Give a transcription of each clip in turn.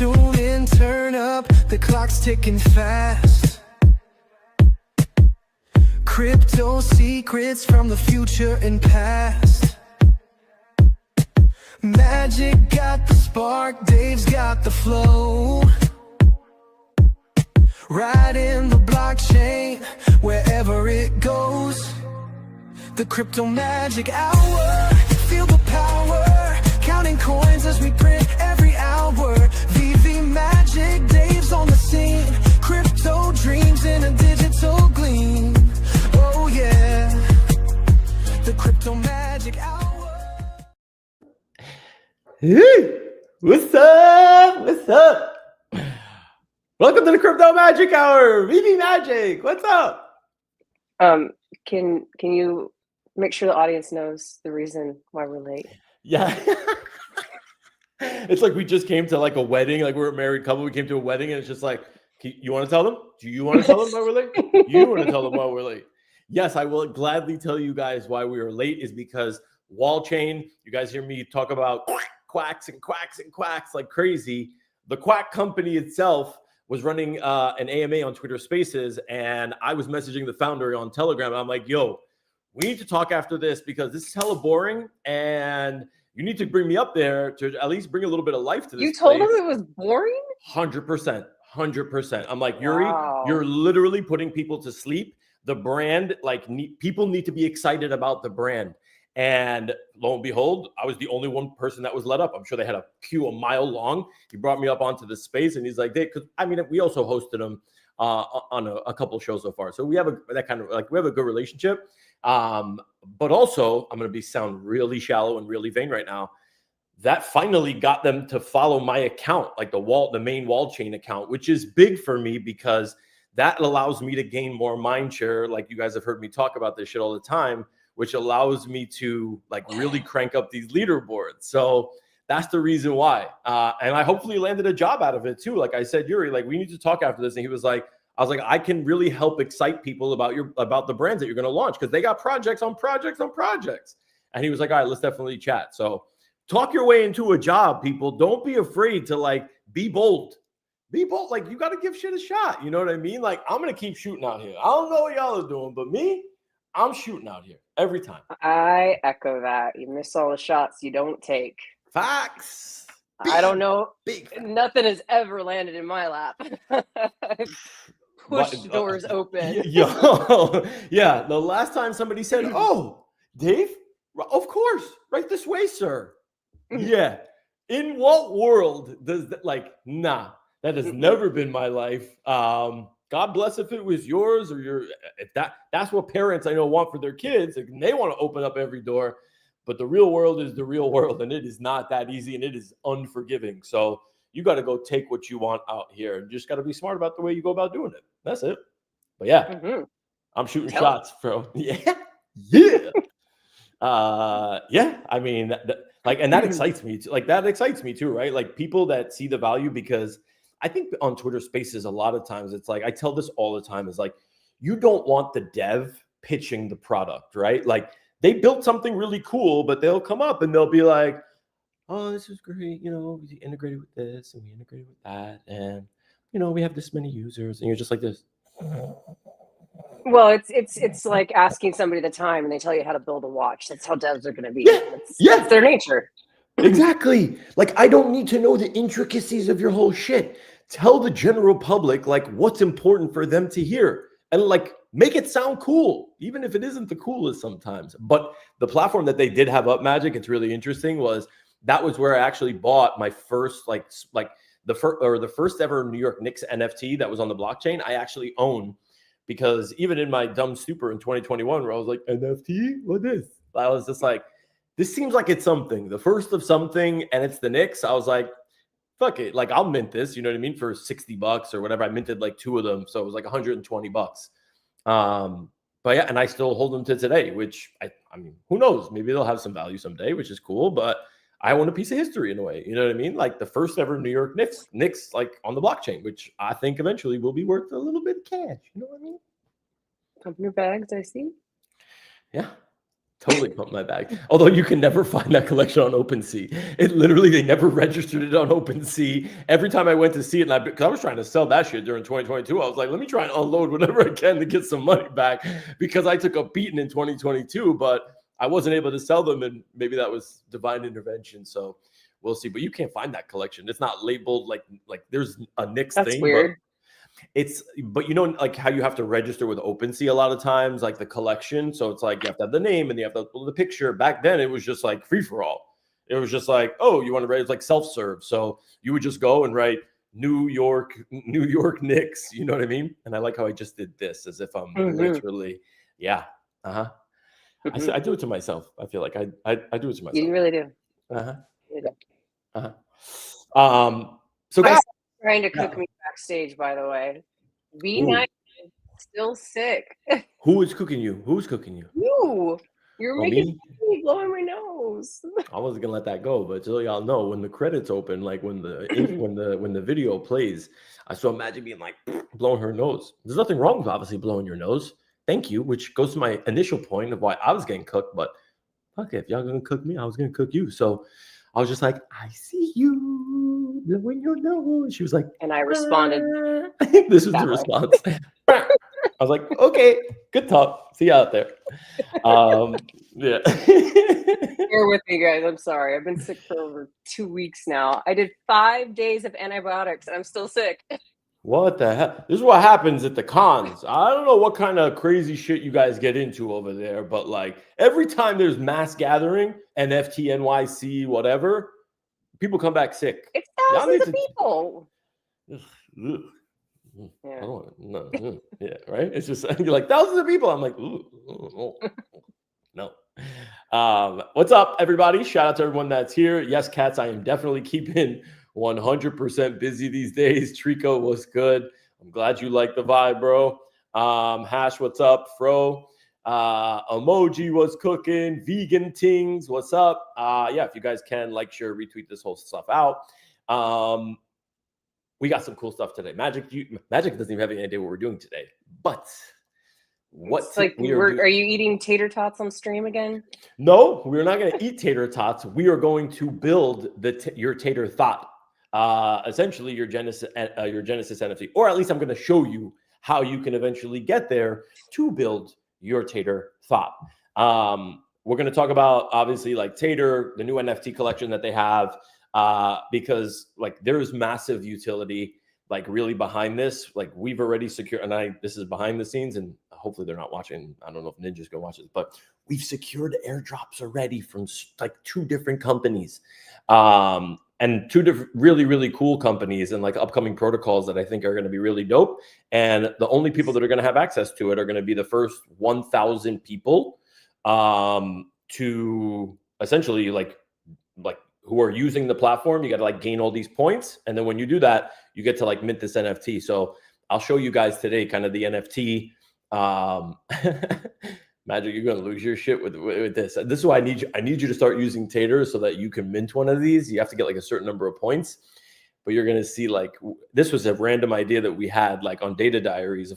Tune in, turn up, the clock's ticking fast. Crypto secrets from the future and past. Magic got the spark, Dave's got the flow. Right in the blockchain, wherever it goes. The crypto magic hour, feel the power. Counting coins as we print every hour. VV magic, Dave's on the scene. Crypto dreams in a digital gleam. Oh yeah, the crypto magic hour. Hey, what's up? What's up? Welcome to the Crypto Magic Hour. VV Magic, what's up? Can you make sure the audience knows the reason why we're late? Yeah. It's like we just came to like a wedding, like we're a married couple. We came to a wedding and it's just like, you want to tell them? Do you want to tell them why we're late? You want to tell them why we're late? Yes, I will gladly tell you guys why we are late is because wall chain, you guys hear me talk about quacks and quacks and quacks like crazy. The quack company itself was running an AMA on Twitter Spaces, and I was messaging the founder on Telegram. I'm like, yo, we need to talk after this because this is hella boring, and you need to bring me up there to at least bring a little bit of life to this. You told him it was boring? 100%. 100%. I'm like, Yuri, Wow. You're literally putting people to sleep. The brand, like people need to be excited about the brand. And lo and behold, I was the only one person that was let up. I'm sure they had a queue a mile long. He brought me up onto the space and he's like, because I mean, we also hosted him on a couple of shows so far. So we have we have a good relationship. But also I'm going to sound really shallow and really vain right now. That finally got them to follow my account, like the main wall chain account, which is big for me because that allows me to gain more mind share. Like you guys have heard me talk about this shit all the time, which allows me to like really crank up these leaderboards. So that's the reason why. And I hopefully landed a job out of it too. Like I said, Yuri, like we need to talk after this. And he was like, I was like, I can really help excite people about the brands that you're going to launch because they got projects on projects on projects. And he was like, all right, let's definitely chat. So talk your way into a job, people. Don't be afraid to like be bold. Be bold. Like you got to give shit a shot. You know what I mean? Like I'm going to keep shooting out here. I don't know what y'all are doing, but me, I'm shooting out here every time. I echo that. You miss all the shots you don't take. Facts. I don't know. Big facts. Nothing has ever landed in my lap. Push doors open. Yo, yeah. The last time somebody said, "Oh, Dave, of course, right this way, sir." Yeah. In what world does that nah, that has never been my life. God bless if it was yours or that's what parents I know want for their kids. And they want to open up every door, but the real world is the real world and it is not that easy and it is unforgiving. So you got to go take what you want out here and just got to be smart about the way you go about doing it. That's it. But yeah, I'm shooting shots, bro. Yeah. Yeah. Yeah. I mean, and that excites me. That excites me too, right? Like people that see the value because I think on Twitter Spaces, a lot of times it's like, I tell this all the time, is like, you don't want the dev pitching the product, right? Like they built something really cool, but they'll come up and they'll be like, oh, this is great. You know, we integrated with this and we integrated with that. And, you know, we have this many users and you're just like this. Well, it's like asking somebody the time and they tell you how to build a watch. That's how devs are going to be. Yeah. That's their nature. Exactly. Like, I don't need to know the intricacies of your whole shit. Tell the general public, like, what's important for them to hear. And, like, make it sound cool, even if it isn't the coolest sometimes. But the platform that they did have up, Magic, it's really interesting, that was where I actually bought my first, the first ever New York Knicks NFT that was on the blockchain, I actually own. Because even in my dumb stupor in 2021, where I was like, NFT? What is? I was just like, this seems like it's something, the first of something, and it's the Knicks. I was like, fuck it. Like, I'll mint this, you know what I mean? For $60 or whatever. I minted like 2 of them. So it was like $120. But yeah, and I still hold them to today, which I mean, who knows? Maybe they'll have some value someday, which is cool. But I own a piece of history in a way. You know what I mean? Like the first ever New York Knicks like on the blockchain, which I think eventually will be worth a little bit of cash. You know what I mean? Company bags, I see. Yeah. Totally pumped my bag. Although you can never find that collection on OpenSea. It literally, they never registered it on OpenSea. Every time I went to see it, and because I was trying to sell that shit during 2022, I was like, let me try and unload whatever I can to get some money back because I took a beating in 2022, but I wasn't able to sell them, and maybe that was divine intervention. So we'll see. But you can't find that collection. It's not labeled like there's a Knicks That's thing. weird. But you know, like how you have to register with OpenSea a lot of times, like the collection. So it's like you have to have the name and you have to upload the picture. Back then, it was just like free for all. It was just like, oh, you want to write? It's like self-serve. So you would just go and write New York Knicks. You know what I mean? And I like how I just did this as if I'm literally, yeah, I do it to myself. I feel like I do it to myself. You really do. So guys, trying to cook me backstage, by the way. V9 still sick. Who is cooking you? Who's cooking you? You. You're making me blowing my nose. I wasn't gonna let that go, but so y'all know, when the credits open, like when the video plays, I saw Magic being like blowing her nose. There's nothing wrong with obviously blowing your nose. Thank you, which goes to my initial point of why I was getting cooked. But fuck it, if y'all gonna cook me, I was gonna cook you. So I was just like, I see you blowing your nose. She was like, and I responded. This was the response. I was like, okay, good talk. See you out there. Yeah. Bear with me, guys. I'm sorry. I've been sick for over 2 weeks now. I did 5 days of antibiotics and I'm still sick. What the hell? This is what happens at the cons. I don't know what kind of crazy shit you guys get into over there, but like every time there's mass gathering, NFT, NYC, whatever, people come back sick. It's thousands of people. Yeah, right. It's just you're like thousands of people. I'm like, no. What's up, everybody? Shout out to everyone that's here. Yes, cats, I am definitely keeping 100% busy these days. Trico, what's good? I'm glad you like the vibe, bro. Hash, what's up? Fro, Emoji was cooking. Vegan Tings, what's up? Yeah, if you guys can like, share, retweet this whole stuff out. We got some cool stuff today. Magic doesn't even have any idea what we're doing today. But what's like are you eating tater tots on stream again? No, we're not going to eat tater tots. We are going to build your Tator THOT. Essentially your Genesis NFT, or at least I'm going to show you how you can eventually get there to build your Tator THOT. We're going to talk about obviously like Tator, the new NFT collection that they have, because like there's massive utility like really behind this. Like we've already secured, and this is behind the scenes, and hopefully they're not watching. I don't know if Ninja's gonna watch this, but we've secured airdrops already from like 2 different companies. And 2 different really, really cool companies and like upcoming protocols that I think are going to be really dope. And the only people that are going to have access to it are going to be the first 1,000 people to essentially like who are using the platform. You got to like gain all these points. And then when you do that, you get to like mint this NFT. So I'll show you guys today kind of the NFT. Magic, you're gonna lose your shit with this. This is why I need you to start using Tator so that you can mint one of these. You have to get like a certain number of points, but you're gonna see like this was a random idea that we had like on Data Diaries a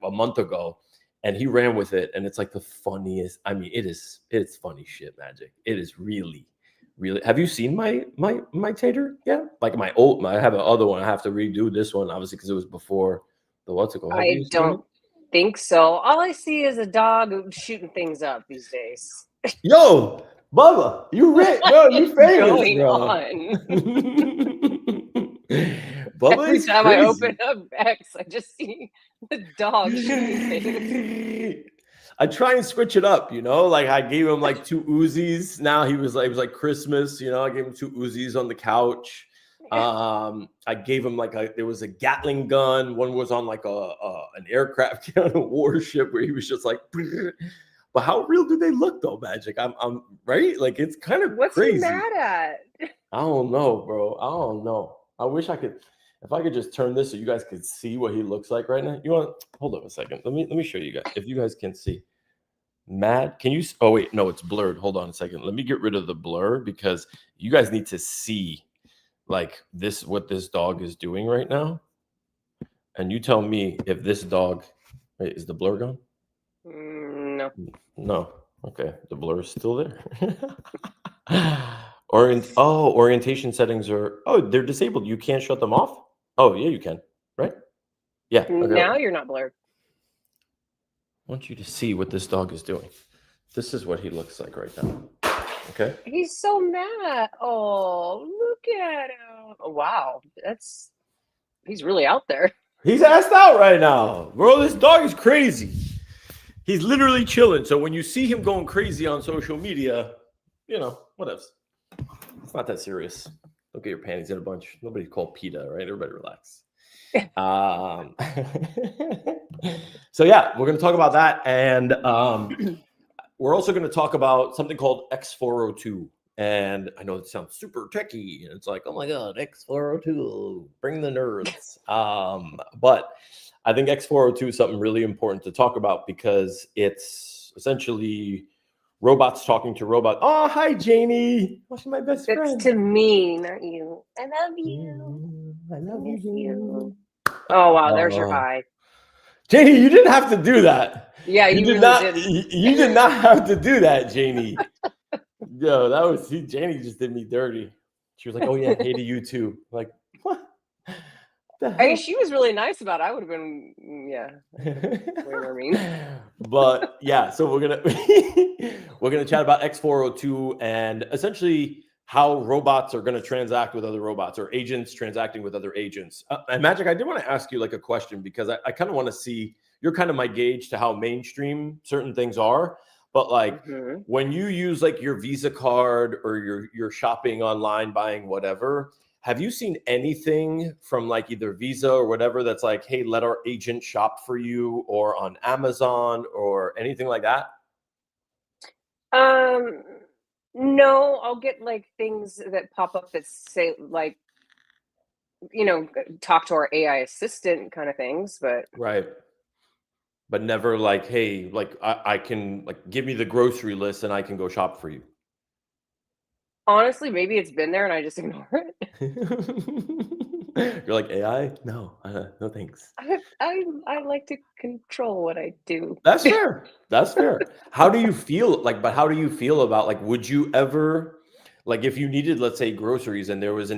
month ago, and he ran with it, and it's like the funniest. I mean, it's funny shit, Magic. It is really. Have you seen my Tator? Yeah, like I have another one. I have to redo this one obviously because it was before the what's it called? I don't think so. All I see is a dog shooting things up these days. Yo, Bubba, you rich, bro. You famous, going bro. On? Bubba, every time crazy. I open up X, I just see the dog shooting things. I try and switch it up, you know. Like I gave him like 2 Uzis. Now it was like Christmas, you know. I gave him 2 Uzis on the couch. I gave him there was a Gatling gun. One was on like an aircraft on a warship where he was just like. But how real do they look though, Magic? I'm right. Like it's kind of What's crazy. he mad at? I don't know, bro. I don't know. I wish I could. If I could just turn this so you guys could see what he looks like right now. You want? Hold up a second. Let me show you guys. If you guys can see. Mad, can you? Oh wait, no, it's blurred. Hold on a second. Let me get rid of the blur because you guys need to see like what this dog is doing right now. And you tell me if this dog. Wait, is the blur gone? No. No. Okay, the blur is still there. Orientation settings are, they're disabled. You can't shut them off? Oh, yeah, you can, right? Yeah. Okay. Now you're not blurred. I want you to see what this dog is doing. This is what he looks like right now. Okay. He's so mad. Oh, look at him. Oh, wow. He's really out there. He's assed out right now. Bro, this dog is crazy. He's literally chilling. So when you see him going crazy on social media, what else? It's not that serious. Don't get your panties in a bunch. Nobody's called PETA, right? Everybody relax. So yeah, we're going to talk about that. And we're also going to talk about something called x402. And I know it sounds super techie. And it's like, oh my God, x402, bring the nerds. But I think x402 is something really important to talk about because it's essentially robots talking to robots. Oh, hi, Janie. What's my best friend? It's to me, not you. I love you. I love you, Janie. Oh, wow. There's your hi. Janie, you didn't have to do that. Yeah, you did really not. didn't. You did not have to do that, Janie. Yo, Janie just did me dirty. She was like, "Oh yeah, hey to you too." Like, what? I mean, she was really nice about it. I would have been, way more mean. But yeah, so we're gonna chat about x402 and essentially how robots are gonna transact with other robots or agents transacting with other agents. And Magic, I did want to ask you like a question because I kind of want to see, you're kind of my gauge to how mainstream certain things are. But like when you use like your Visa card or you're shopping online, buying whatever, have you seen anything from like either Visa or whatever that's like, hey, let our agent shop for you, or on Amazon or anything like that? No, I'll get like things that pop up that say like, talk to our AI assistant kind of things, but Right. But never like, hey, like I can like give me the grocery list and I can go shop for you. honestly, maybe it's been there and I just ignore it. You're like, AI? No, no thanks. I like to control what I do. That's fair. That's fair. How do you feel about like, would you ever, like if you needed, let's say groceries and there was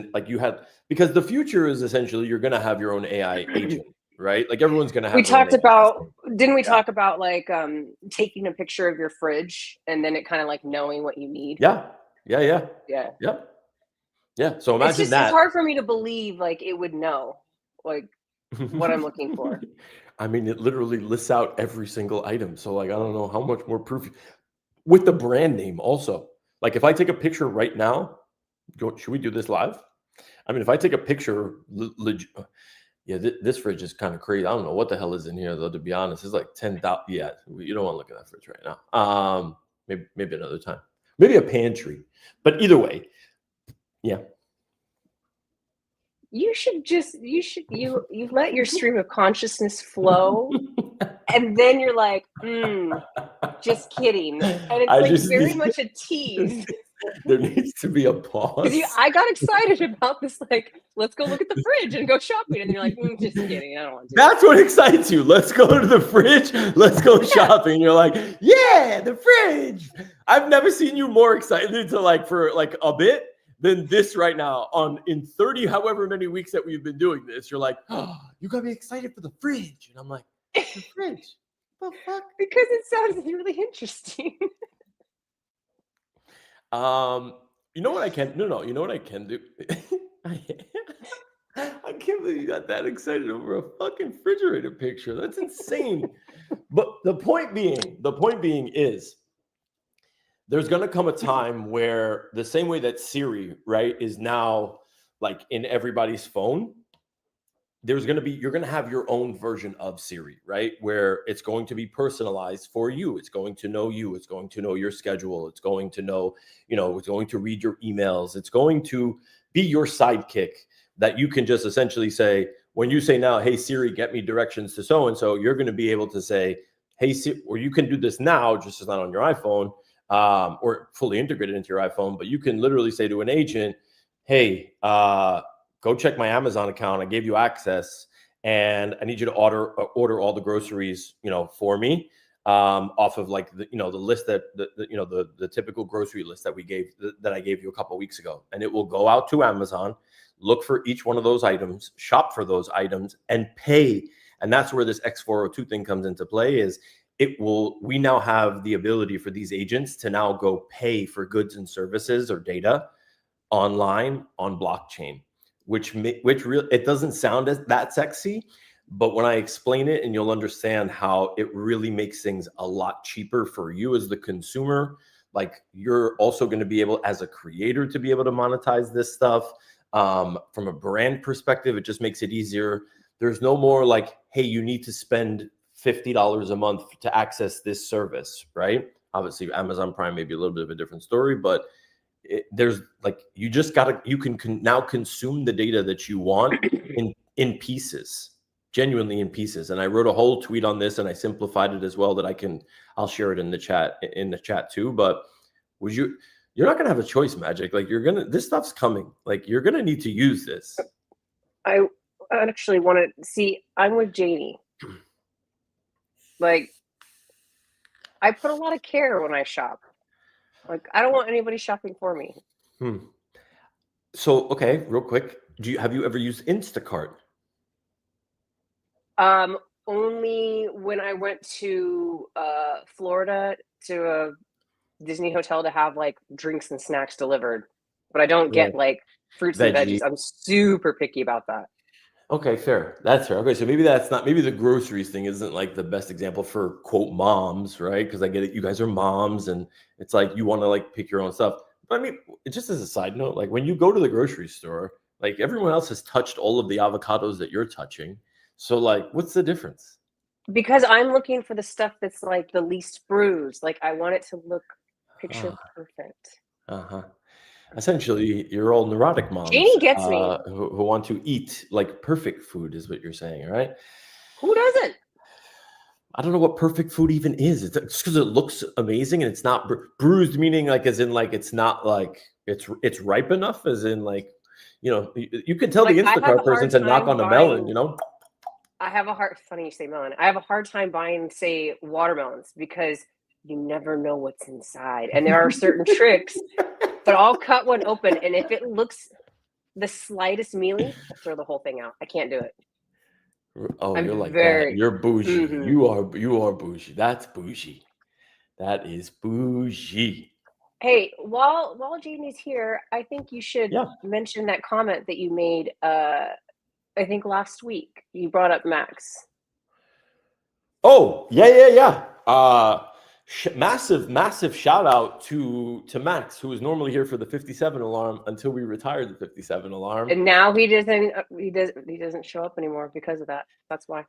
because the future is essentially you're going to have your own AI agent. Right? Like everyone's going to have. We talked about, didn't we talk about like taking a picture of your fridge and then it kind of like knowing what you need? Yeah. So imagine that. It's hard for me to believe like it would know like what I'm looking for. I mean, it literally lists out every single item. So like, I don't know how much more proof with the brand name also. Like if I take a picture right now, should we do this live? I mean, if I take a picture, yeah, this fridge is kind of crazy. I don't know what the hell is in here, though, to be honest. It's like 10,000. Yeah, you don't want to look at that fridge right now. Maybe another time. Maybe a pantry. But either way, yeah. You let your stream of consciousness flow, and then you're like, just kidding. And it's very much a tease. There needs to be a pause. I got excited about this, like, let's go look at the fridge and go shopping. And you're like, just kidding. I don't want to. That's what excites you. Let's go to the fridge. Let's go shopping. You're like, yeah, the fridge. I've never seen you more excited for a bit than this right now in 30, however many weeks that we've been doing this. You're like, oh, you got me excited for the fridge. And I'm like, the fridge? What the fuck? Because it sounds really interesting. You know what I can? No. You know what I can do? I can't believe you got that excited over a fucking refrigerator picture. That's insane. But the point being is there's going to come a time where the same way that Siri, right, is now like in everybody's phone, you're going to have your own version of Siri, right? Where it's going to be personalized for you. It's going to know you. It's going to know your schedule. It's going to know, it's going to read your emails. It's going to be your sidekick that you can just essentially say, when you say now, hey, Siri, get me directions to so-and-so, you're going to be able to say, hey, Siri, or you can do this now, just as not on your iPhone, or fully integrated into your iPhone, but you can literally say to an agent, hey, go check my Amazon account. I gave you access and I need you to order all the groceries, for me. off of like the list that the typical grocery list that I gave you a couple weeks ago, and it will go out to Amazon, look for each one of those items, shop for those items, and pay. And that's where this X402 thing comes into play. Is we now have the ability for these agents to now go pay for goods and services or data online on blockchain, which it doesn't sound that sexy, but when I explain it, and you'll understand how it really makes things a lot cheaper for you as the consumer. Like, you're also going to be able, as a creator, to be able to monetize this stuff. From a brand perspective, it just makes it easier. There's no more like, hey, you need to spend $50 a month to access this service, right? Obviously, Amazon Prime may be a little bit of a different story, but there's like, you can now consume the data that you want in pieces, genuinely in pieces. And I wrote a whole tweet on this, and I simplified it as well, that I'll share it in the chat too. But you're not gonna have a choice, Magic. Like, this stuff's coming. Like, you're gonna need to use this. I actually want to see. I'm with Janie. Like, I put a lot of care when I shop. Like, I don't want anybody shopping for me. So, okay, real quick, have you ever used Instacart? Only when I went to Florida to a Disney hotel to have like drinks and snacks delivered, but I don't get like fruits and veggies. I'm super picky about that. Okay, fair. That's fair. Okay, so maybe the groceries thing isn't like the best example for quote moms, right? Because I get it, you guys are moms, and it's like you want to like pick your own stuff. But I mean, just as a side note, like when you go to the grocery store, like everyone else has touched all of the avocados that you're touching. So like, what's the difference? Because I'm looking for the stuff that's like the least bruised. Like, I want it to look picture perfect. Essentially, you're all neurotic moms. Janie gets me. Who want to eat like perfect food, is what you're saying, right? Who doesn't? I don't know what perfect food even is. It's just because it looks amazing and it's not bruised, meaning like as in like it's not like it's ripe enough, as in like, you can tell like, the Instacart person to knock on a melon, I have a hard, funny you say melon. I have a hard time buying, say, watermelons, because you never know what's inside. And there are certain tricks, but I'll cut one open, and if it looks the slightest mealy, I'll throw the whole thing out. I can't do it. Oh, you're like that. You're bougie. Mm-hmm. You are bougie. That's bougie. That is bougie. Hey, while Janie's here, I think you should mention that comment that you made. I think last week you brought up Max. Oh, yeah. Massive shout out to Max, who was normally here for the 57 alarm until we retired the 57 alarm. And now he doesn't show up anymore because of that. That's why.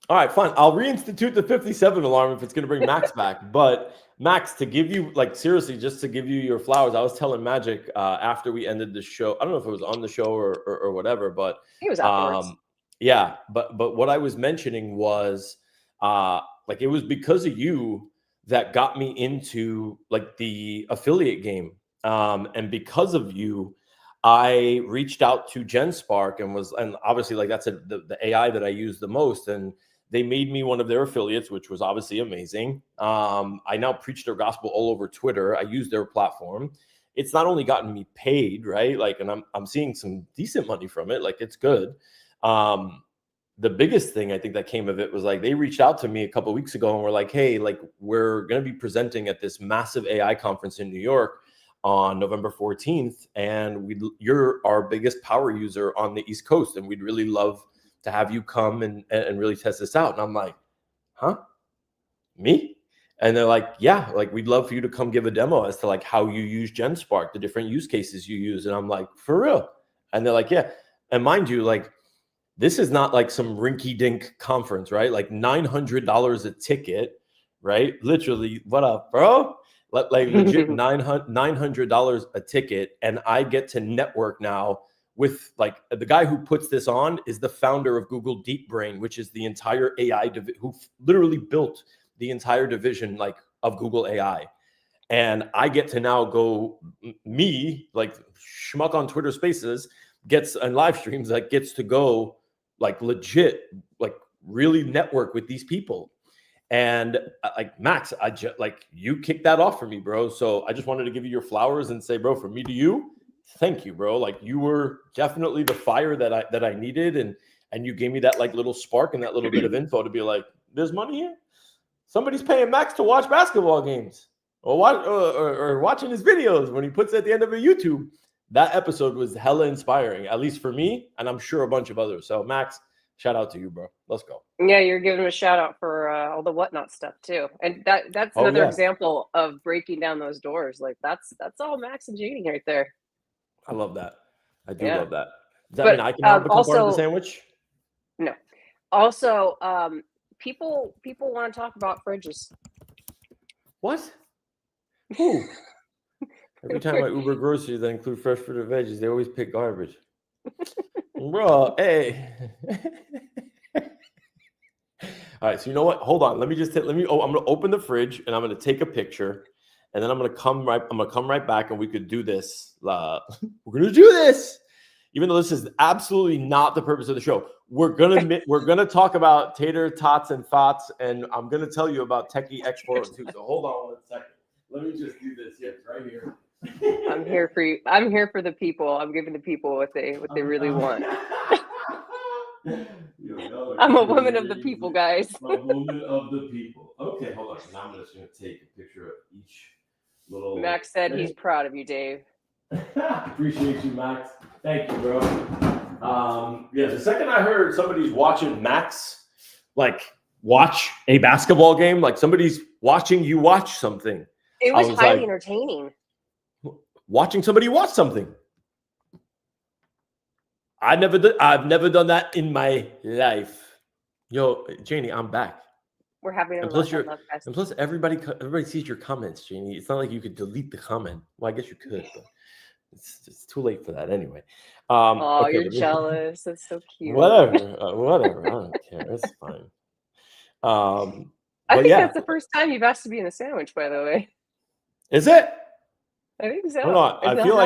All right, fine. I'll reinstitute the 57 alarm if it's going to bring Max back. But Max, to give you, like, seriously, just to give you your flowers, I was telling Magic after we ended the show. I don't know if it was on the show or whatever, but it was afterwards. Yeah, but what I was mentioning was like, it was because of you that got me into like the affiliate game, and because of you, I reached out to GenSpark and obviously like that's the AI that I use the most, and they made me one of their affiliates, which was obviously amazing. I now preach their gospel all over Twitter. I use their platform. It's not only gotten me paid, right? Like, and I'm seeing some decent money from it. Like, it's good. The biggest thing I think that came of it was like they reached out to me a couple of weeks ago and were like, hey, like, we're going to be presenting at this massive AI conference in New York on November 14th. And you're our biggest power user on the East Coast, and we'd really love to have you come and really test this out. And I'm like, huh? Me? And they're like, yeah, like, we'd love for you to come give a demo as to like how you use GenSpark, the different use cases you use. And I'm like, for real? And they're like, yeah. And mind you, like, this is not like some rinky-dink conference, right? Like $900 a ticket, right? Literally, what up, bro? Like legit $900 a ticket. And I get to network now with, like, the guy who puts this on is the founder of Google DeepBrain, which is the entire AI who literally built the entire division like of Google AI. And I get to now go, me, like schmuck on Twitter Spaces, gets and live streams, that gets to go like legit, like really network with these people. And like Max, like you kicked that off for me, bro. So I just wanted to give you your flowers and say, bro, from me to you, thank you, bro. Like you were definitely the fire that I needed, and you gave me that like little spark and that little bit of info to be like, there's money here. Somebody's paying Max to watch basketball games or watching his videos when he puts at the end of a YouTube. That episode was hella inspiring, at least for me, and I'm sure a bunch of others. So Max, shout out to you, bro. Let's go. Yeah, you're giving him a shout out for all the whatnot stuff too, and that's another example of breaking down those doors. Like that's all Max and Janie right there. I love that. I do love that. Does that But, mean I can now become also, part of the sandwich? No. Also, people want to talk about fridges. What? Who? Every time I Uber groceries that include fresh fruit or veggies, they always pick garbage. Bro, hey. All right, so you know what? Hold on. I'm gonna open the fridge and I'm gonna take a picture, and then I'm gonna come right back, and we could do this. We're gonna do this, even though this is absolutely not the purpose of the show. We're gonna talk about Tator Tots and THOTs, and I'm gonna tell you about Techie x402. So hold on 1 second. Let me just do this. Yes, right here. I'm here for you. I'm here for the people. I'm giving the people what they really want. I'm a woman of the people, guys. I'm a woman of the people. Okay, hold on. Now I'm just going to take a picture of each little. Max said he's proud of you, Dave. Appreciate you, Max. Thank you, bro. Yeah, the second I heard somebody's watching Max, like watch a basketball game, like somebody's watching you watch something. It was highly entertaining. Watching somebody watch something. I've never done that in my life. Yo, Janie, I'm back. We're having a and plus everybody sees your comments, Janie. It's not like you could delete the comment. Well, I guess you could, but it's too late for that anyway. Okay, you're jealous. That's so cute. Whatever. I don't care. It's fine. I think that's the first time you've asked to be in a sandwich, by the way. Is it? I think so. Hold on. I feel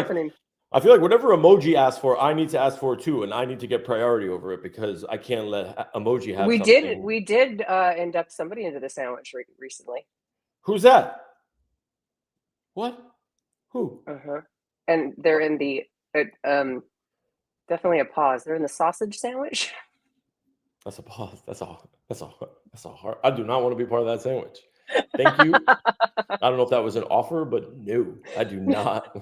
like whatever emoji asks for, I need to ask for too, and I need to get priority over it because I can't let emoji have. We did induct somebody into the sandwich recently. Who's that? What? Who? And they're in the definitely a pause. They're in the sausage sandwich. That's a pause. That's a hard. I do not want to be part of that sandwich. Thank you. I don't know if that was an offer, but no, I do not.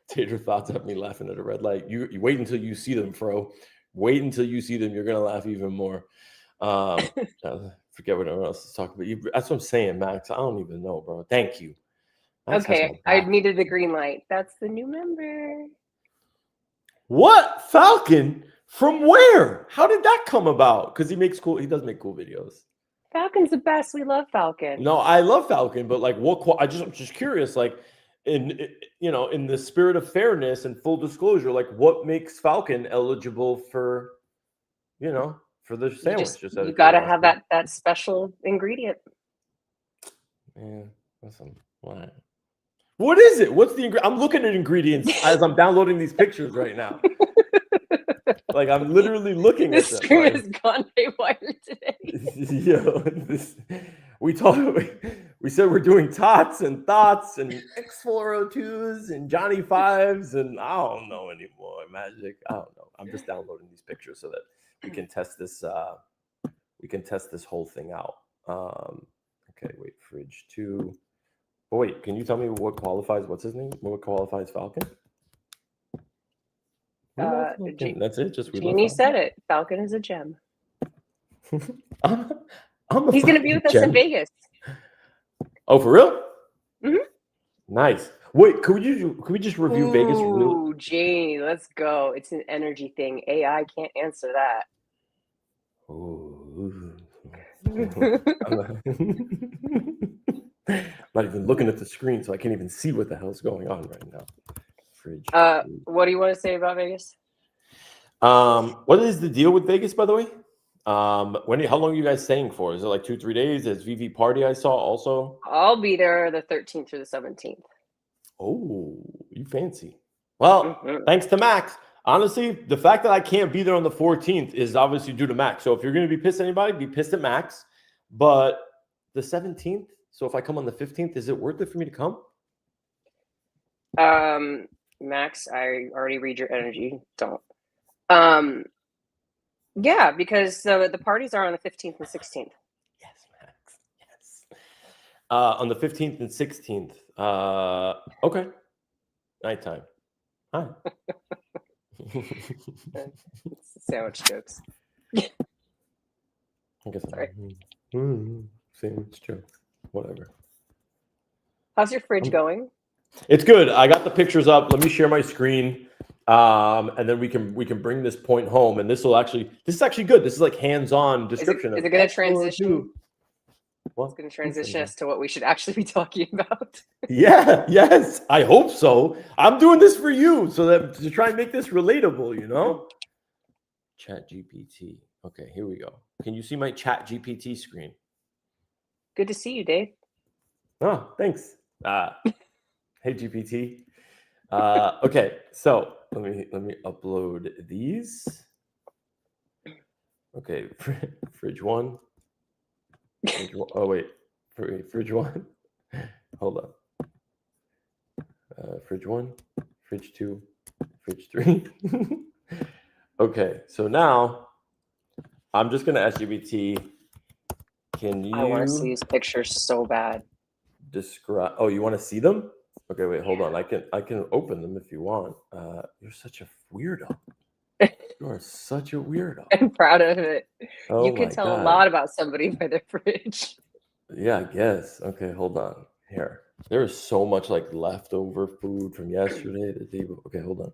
Tater Thoughts have me laughing at a red light. You wait until you see them, Fro. Wait until you see them. You're gonna laugh even more. Forget whatever else to talk about. That's what I'm saying, Max. I don't even know, bro. Thank you. Max, okay, I needed the green light. That's the new member. What? Falcon? From where? How did that come about? Because he does make cool videos. Falcon's the best. We love Falcon. No, I love Falcon, but like, I'm just curious, like, in the spirit of fairness and full disclosure, like, what makes Falcon eligible for, for the sandwich? You got to have that special ingredient. Yeah, listen, what is it? What's the ingredient? I'm looking at ingredients as I'm downloading these pictures right now. Like I'm literally looking at them. The stream has gone haywire today. Yo, we said we're doing TOTs and THOTs and x402s and Johnny Fives and I don't know anymore. Magic. I don't know. I'm just downloading these pictures so that we can test this. We can test this whole thing out. Okay, wait. Fridge 2. Oh, wait, can you tell me what qualifies? What's his name? What qualifies Falcon? That's it. Just Jeannie said it. Falcon is a gem. He's going to be with us in Vegas. Oh, for real? Mm-hmm. Nice. Wait, could we just review Vegas? Oh, Jeannie, let's go. It's an energy thing. AI can't answer that. Oh. I'm not even looking at the screen, so I can't even see what the hell's going on right now. Fridge. What do you want to say about Vegas? What is the deal with Vegas, by the way? How long are you guys staying for? Is it like 2-3 days? There's VV party I saw also. I'll be there the 13th through the 17th. Oh, you fancy. Well, thanks to Max. Honestly, the fact that I can't be there on the 14th is obviously due to Max. So if you're going to be pissed at anybody, be pissed at Max. but the 17th. So if I come on the 15th, is it worth it for me to come? Max, I already read your energy. Don't. Yeah, because the parties are on the 15th and 16th. Yes, Max. Yes. On the 15th and 16th. Okay. Nighttime. Hi. Sandwich jokes. I guess Sorry. Sandwich jokes. Whatever. How's your fridge going? It's good. I got the pictures up. Let me share my screen. And then we can bring this point home. And this is actually good. This is like hands-on description. Is it going to transition? What? It's going to transition us to what we should actually be talking about. Yeah, yes. I hope so. I'm doing this for you so that to try and make this relatable, you know? Chat GPT. Okay, here we go. Can you see my Chat GPT screen? Good to see you, Dave. Oh, thanks. Hey GPT. Okay, so let me upload these. Okay, fridge one. Oh wait, fridge one. Hold on. Fridge one, fridge two, fridge three. Okay, so now I'm just gonna ask GPT. Can you? I want to see these pictures so bad. Describe. Oh, you want to see them? Okay, wait, hold on. I can open them if you want. You're such a weirdo. You are such a weirdo. I'm proud of it. Oh, you can tell a lot about somebody by their fridge. Yeah, I guess. Okay, hold on. Here. There is so much like leftover food from yesterday. Okay, hold on.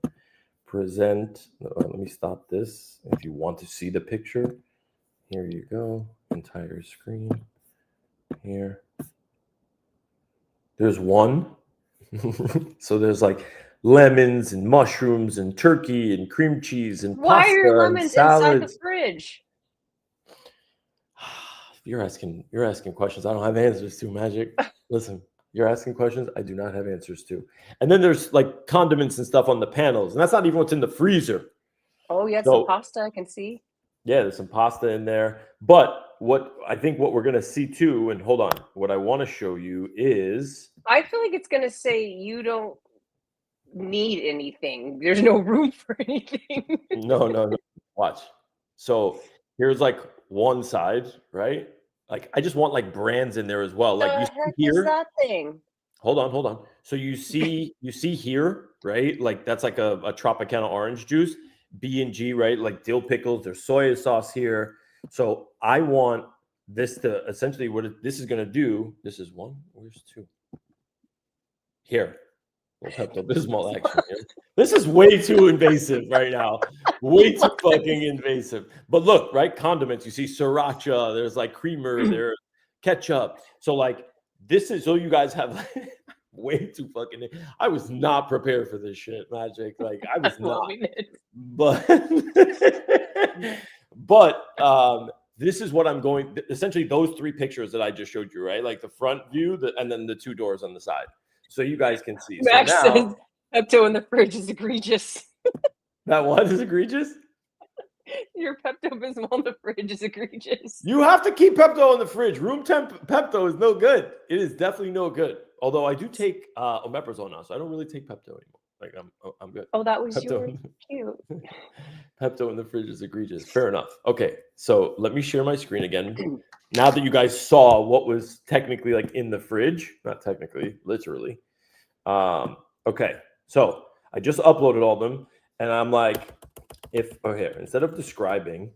Present. Let me stop this. If you want to see the picture, here you go. Entire screen. Here. There's one. So there's like lemons and mushrooms and turkey and cream cheese and why pasta are your lemons and salads. inside the fridge? You're asking questions I don't have answers to, Magic. Listen, you're asking questions I do not have answers to. And then there's like condiments and stuff on the panels, and that's not even what's in the freezer. Oh, yeah, some pasta I can see. Yeah, there's some pasta in there. But what we're gonna see too, and hold on, what I want to show you is I feel like it's gonna say you don't need anything. There's no room for anything. No. Watch. So here's like one side, right? Like I just want like brands in there as well. Like you see here. Is that thing? Hold on. So you see here, right? Like that's like a Tropicana orange juice, B&G, right? Like dill pickles. There's soy sauce here. So I want this to essentially this is going to do. This is one. Where's two? Here. Pepto-Bismol action here. This is way too invasive right now. Way too fucking invasive. But look, right? Condiments. You see sriracha. There's like creamer. There's ketchup. So like this is so you guys have like, way too fucking. I was not prepared for this shit, Magic. Like I was not. But this is what I'm going. Essentially, those three pictures that I just showed you, right? Like the front view, and then the two doors on the side. So you guys can see. Max so now, says Pepto in the fridge is egregious. That what is egregious? Your Pepto-Bismol in the fridge is egregious. You have to keep Pepto in the fridge. Room temp Pepto is no good. It is definitely no good. Although I do take omeprazole now, so I don't really take Pepto anymore. Like I'm good. Oh, that was Pepto. cute. Pepto in the fridge is egregious. Fair enough. Okay, so let me share my screen again. Now that you guys saw what was technically like in the fridge, not technically, literally. Okay, so I just uploaded all of them, and I'm like, instead of describing,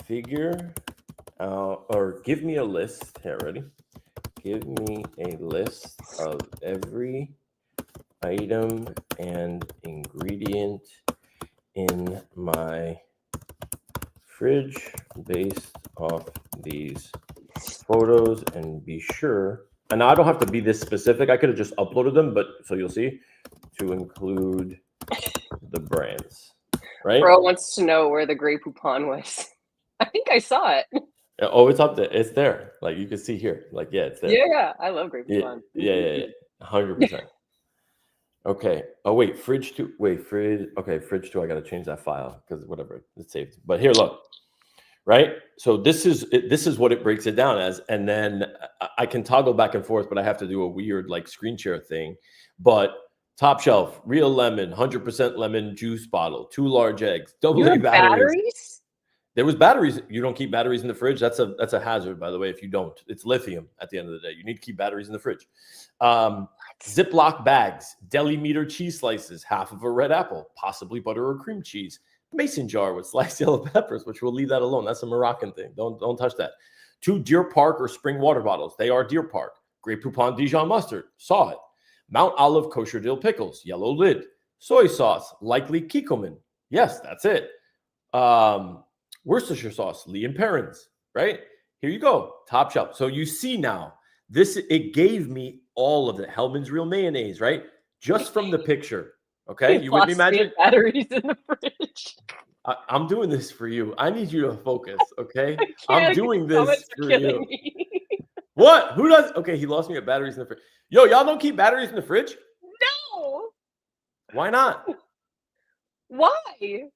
figure out or give me a list. Here, ready? Give me a list of every item and ingredient in my fridge based off these photos, and be sure, and I don't have to be this specific. I could have just uploaded them, but so you'll see, to include the brands, right? Bro wants to know where the Grey Poupon was. I think I saw it. Oh, it's up there. It's there. Like you can see here. Like, yeah, it's there. Yeah. I love Grey Poupon. Yeah. 100%. Okay. Oh, wait. Fridge 2. Wait, fridge. Okay, fridge 2. I got to change that file because whatever. It's saved. But here, look. right? So this is what it breaks it down as. And then I can toggle back and forth, but I have to do a weird like screen share thing. But top shelf, real lemon, 100% lemon juice bottle, 2 large eggs, AA batteries. There was batteries. You don't keep batteries in the fridge. That's a hazard, by the way, if you don't. It's lithium at the end of the day. You need to keep batteries in the fridge. Ziploc bags, deli meter cheese slices, half of a red apple, possibly butter or cream cheese, mason jar with sliced yellow peppers, which we'll leave that alone. That's a Moroccan thing. Don't touch that. 2 Deer Park or spring water bottles. They are Deer Park. Grey Poupon Dijon mustard. Saw it. Mount Olive kosher dill pickles. Yellow lid. Soy sauce. Likely Kikkoman. Yes, that's it. Worcestershire sauce. Lee and Perrins. Right? Here you go. Top shelf. So you see now, it gave me all of it. Hellman's Real Mayonnaise, right? Just from the picture. Okay, you with me, Magic? Batteries in the fridge. I'm doing this for you. I need you to focus, okay? I'm doing this for you. What? Who does? Okay, he lost me at batteries in the fridge. Yo, y'all don't keep batteries in the fridge? No. Why not? Why?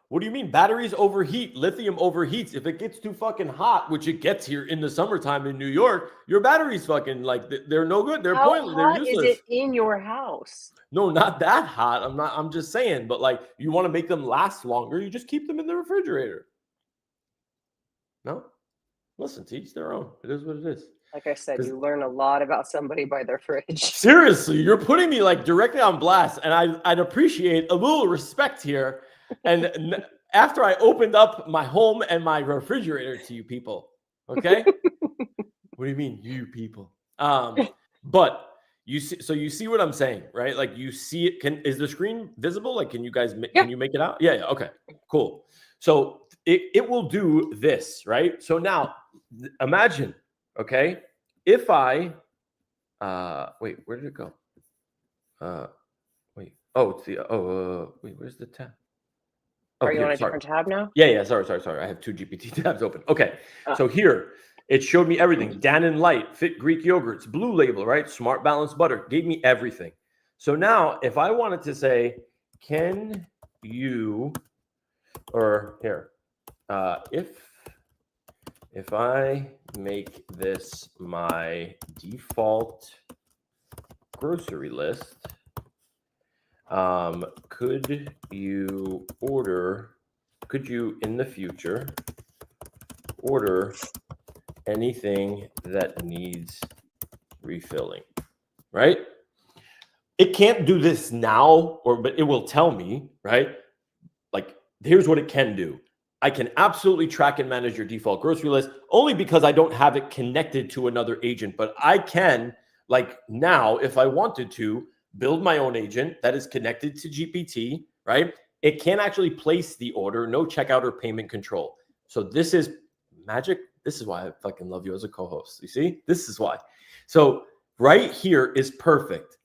What do you mean? Batteries overheat. Lithium overheats. If it gets too fucking hot, which it gets here in the summertime in New York, your batteries fucking like they're no good. They're pointless. They're useless. How hot is it in your house? No, not that hot. I'm just saying, but like you want to make them last longer, you just keep them in the refrigerator. No? Listen, to each their own. It is what it is. Like I said, you learn a lot about somebody by their fridge. Seriously, you're putting me like directly on blast, and I'd appreciate a little respect here. And after I opened up my home and my refrigerator to you people, okay? What do you mean, you people? But you see, so you see what I'm saying, right? Like you see it. Is the screen visible? Like, can you guys can you make it out? Yeah. Okay. Cool. So it will do this, right? So now imagine, okay, if I wait, where did it go? Wait. Oh, it's the wait, where's the tab? Are you on a different tab now? Yeah. Sorry. I have 2 GPT tabs open. Okay. So here, it showed me everything. Dannon Light, Fit Greek yogurts, Blue Label, right? Smart Balanced Butter. Gave me everything. So now, if I wanted to say, can you, or here, if I make this my default grocery list, could you in the future order anything that needs refilling, right? It can't do this now, but it will tell me, right? Like, here's what it can do. I can absolutely track and manage your default grocery list only because I don't have it connected to another agent, but I can, like now, if I wanted to, build my own agent that is connected to GPT, right? It can actually place the order, no checkout or payment control. So this is magic. This is why I fucking love you as a co-host. You see, this is why. So right here is perfect.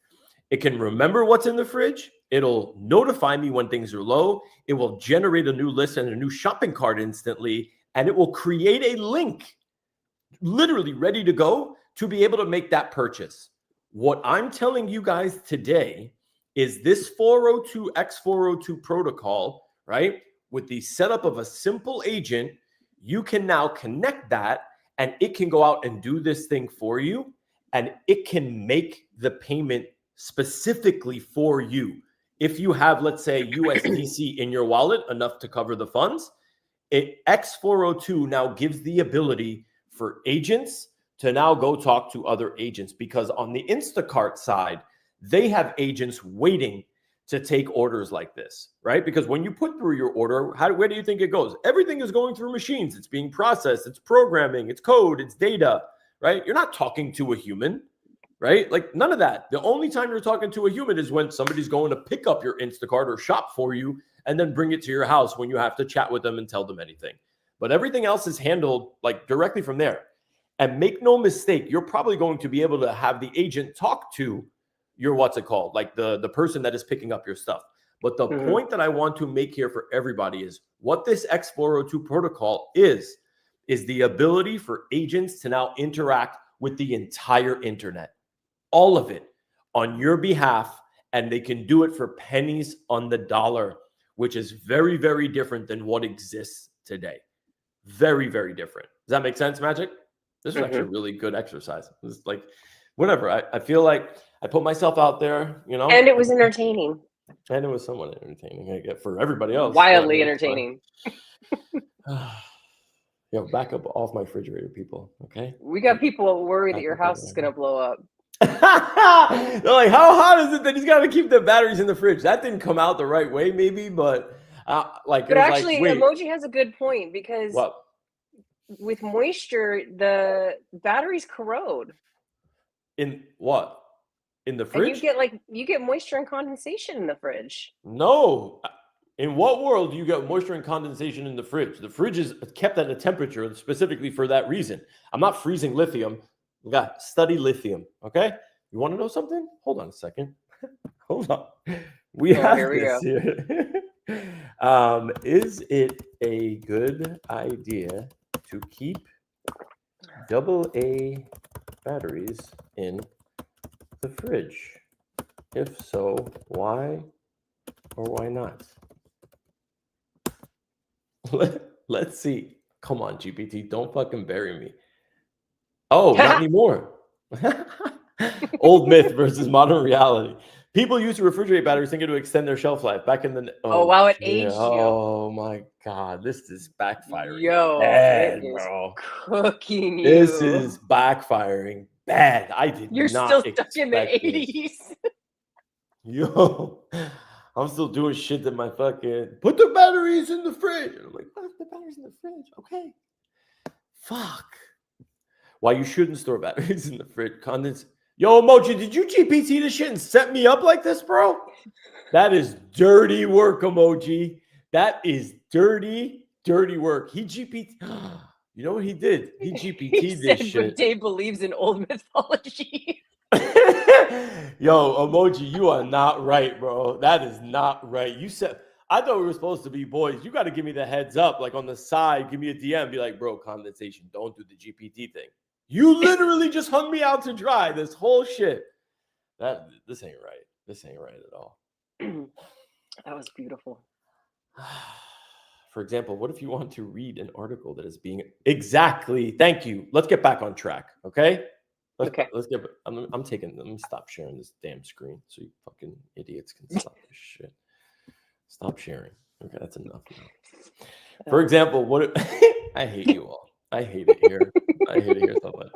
It can remember what's in the fridge. It'll notify me when things are low. It will generate a new list and a new shopping cart instantly. And it will create a link, literally ready to go to be able to make that purchase. What I'm telling you guys today is this x402 protocol, right? With the setup of a simple agent, you can now connect that and it can go out and do this thing for you. And it can make the payment specifically for you. If you have, let's say, USDC in your wallet, enough to cover the funds, X402 now gives the ability for agents to now go talk to other agents, because on the Instacart side, they have agents waiting to take orders like this, right? Because when you put through your order, where do you think it goes? Everything is going through machines. It's being processed. It's programming. It's code. It's data, right? You're not talking to a human, right? Like none of that. The only time you're talking to a human is when somebody's going to pick up your Instacart or shop for you and then bring it to your house when you have to chat with them and tell them anything. But everything else is handled like directly from there. And make no mistake, you're probably going to be able to have the agent talk to your, like the person that is picking up your stuff. But the point that I want to make here for everybody is what this X402 protocol is the ability for agents to now interact with the entire internet, all of it on your behalf. And they can do it for pennies on the dollar, which is very, very different than what exists today. Very, very different. Does that make sense, Magic? This is actually a Mhm. really good exercise. It's like, whatever. I feel like I put myself out there, you know, And it was entertaining. and it was somewhat entertaining, I guess, for everybody else. But I Wildly mean, it's fine. entertaining. Yo, back up off my refrigerator, people. Okay. We got people worried that your Back up house is going to blow up. They're like, how hot is it that he's got to keep the batteries in the fridge? That didn't come out the right way, maybe, but like, But it was actually, like, wait, Emoji has a good point because what? with moisture, the batteries corrode. In what? In the And fridge? you get moisture and condensation in the fridge. No. In what world do you get moisture and condensation in the fridge? The fridge is kept at a temperature specifically for that reason. I'm not freezing lithium. We got study lithium. Okay. You want to know something? Hold on a second. Hold on. We have Here we this go. here. Is it a good idea to keep AA batteries in the fridge? If so, why or why not? Let's see. Come on, GPT. Don't fucking bury me. Oh, not anymore. Old myth versus modern reality. People used to refrigerate batteries thinking to extend their shelf life. Back in the wow, it yeah. aged you. Oh my god, this is backfiring. Yo, bad, it is bro. cooking you. This is backfiring bad. I did You're not still stuck expect in the this. 80s. Yo, I'm still doing shit that my fucking put the batteries in the fridge. I'm like, what if the batteries in the fridge? Okay. Fuck. Why you shouldn't store batteries in the fridge. Yo, Emoji, did you GPT this shit and set me up like this, bro? That is dirty work, Emoji. That is dirty, dirty work. He GPT. You know what he did? He GPT'd this shit. Dave believes in old mythology. Yo, Emoji, you are not right, bro. That is not right. You said, I thought we were supposed to be boys. You got to give me the heads up, like on the side, give me a DM, be like, bro, condensation, don't do the GPT thing. You literally just hung me out to dry this whole shit. This ain't right. This ain't right at all. That was beautiful. For example, what if you want to read an article that is being exactly? Thank you. Let's get back on track, okay? Let's get. Let me stop sharing this damn screen so you fucking idiots can stop this shit. Stop sharing. Okay, that's enough now. For example, what if, I hate you all. I hate it here. I hate it here so much.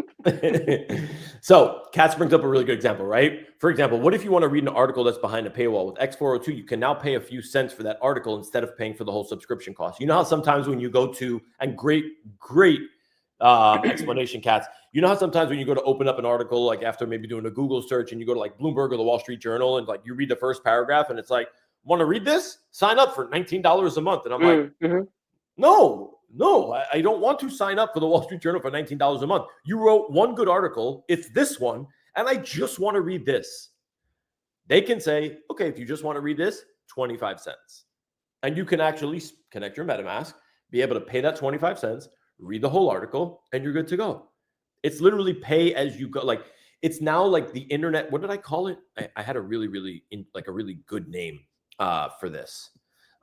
So, Katz brings up a really good example, right? For example, what if you want to read an article that's behind a paywall? With x402, you can now pay a few cents for that article instead of paying for the whole subscription cost. You know how sometimes when you go to, and great explanation, Katz. You know how sometimes when you go to open up an article, like after maybe doing a Google search, and you go to like Bloomberg or the Wall Street Journal, and like you read the first paragraph, and it's like, want to read this? Sign up for $19 a month. And I'm like, no, I don't want to sign up for the Wall Street Journal for $19 a month. You wrote one good article. It's this one. And I just want to read this. They can say, okay, if you just want to read this, 25 cents. And you can actually connect your MetaMask, be able to pay that 25 cents, read the whole article, and you're good to go. It's literally pay as you go. Like, it's now like the internet. What did I call it? I had a really good name for this.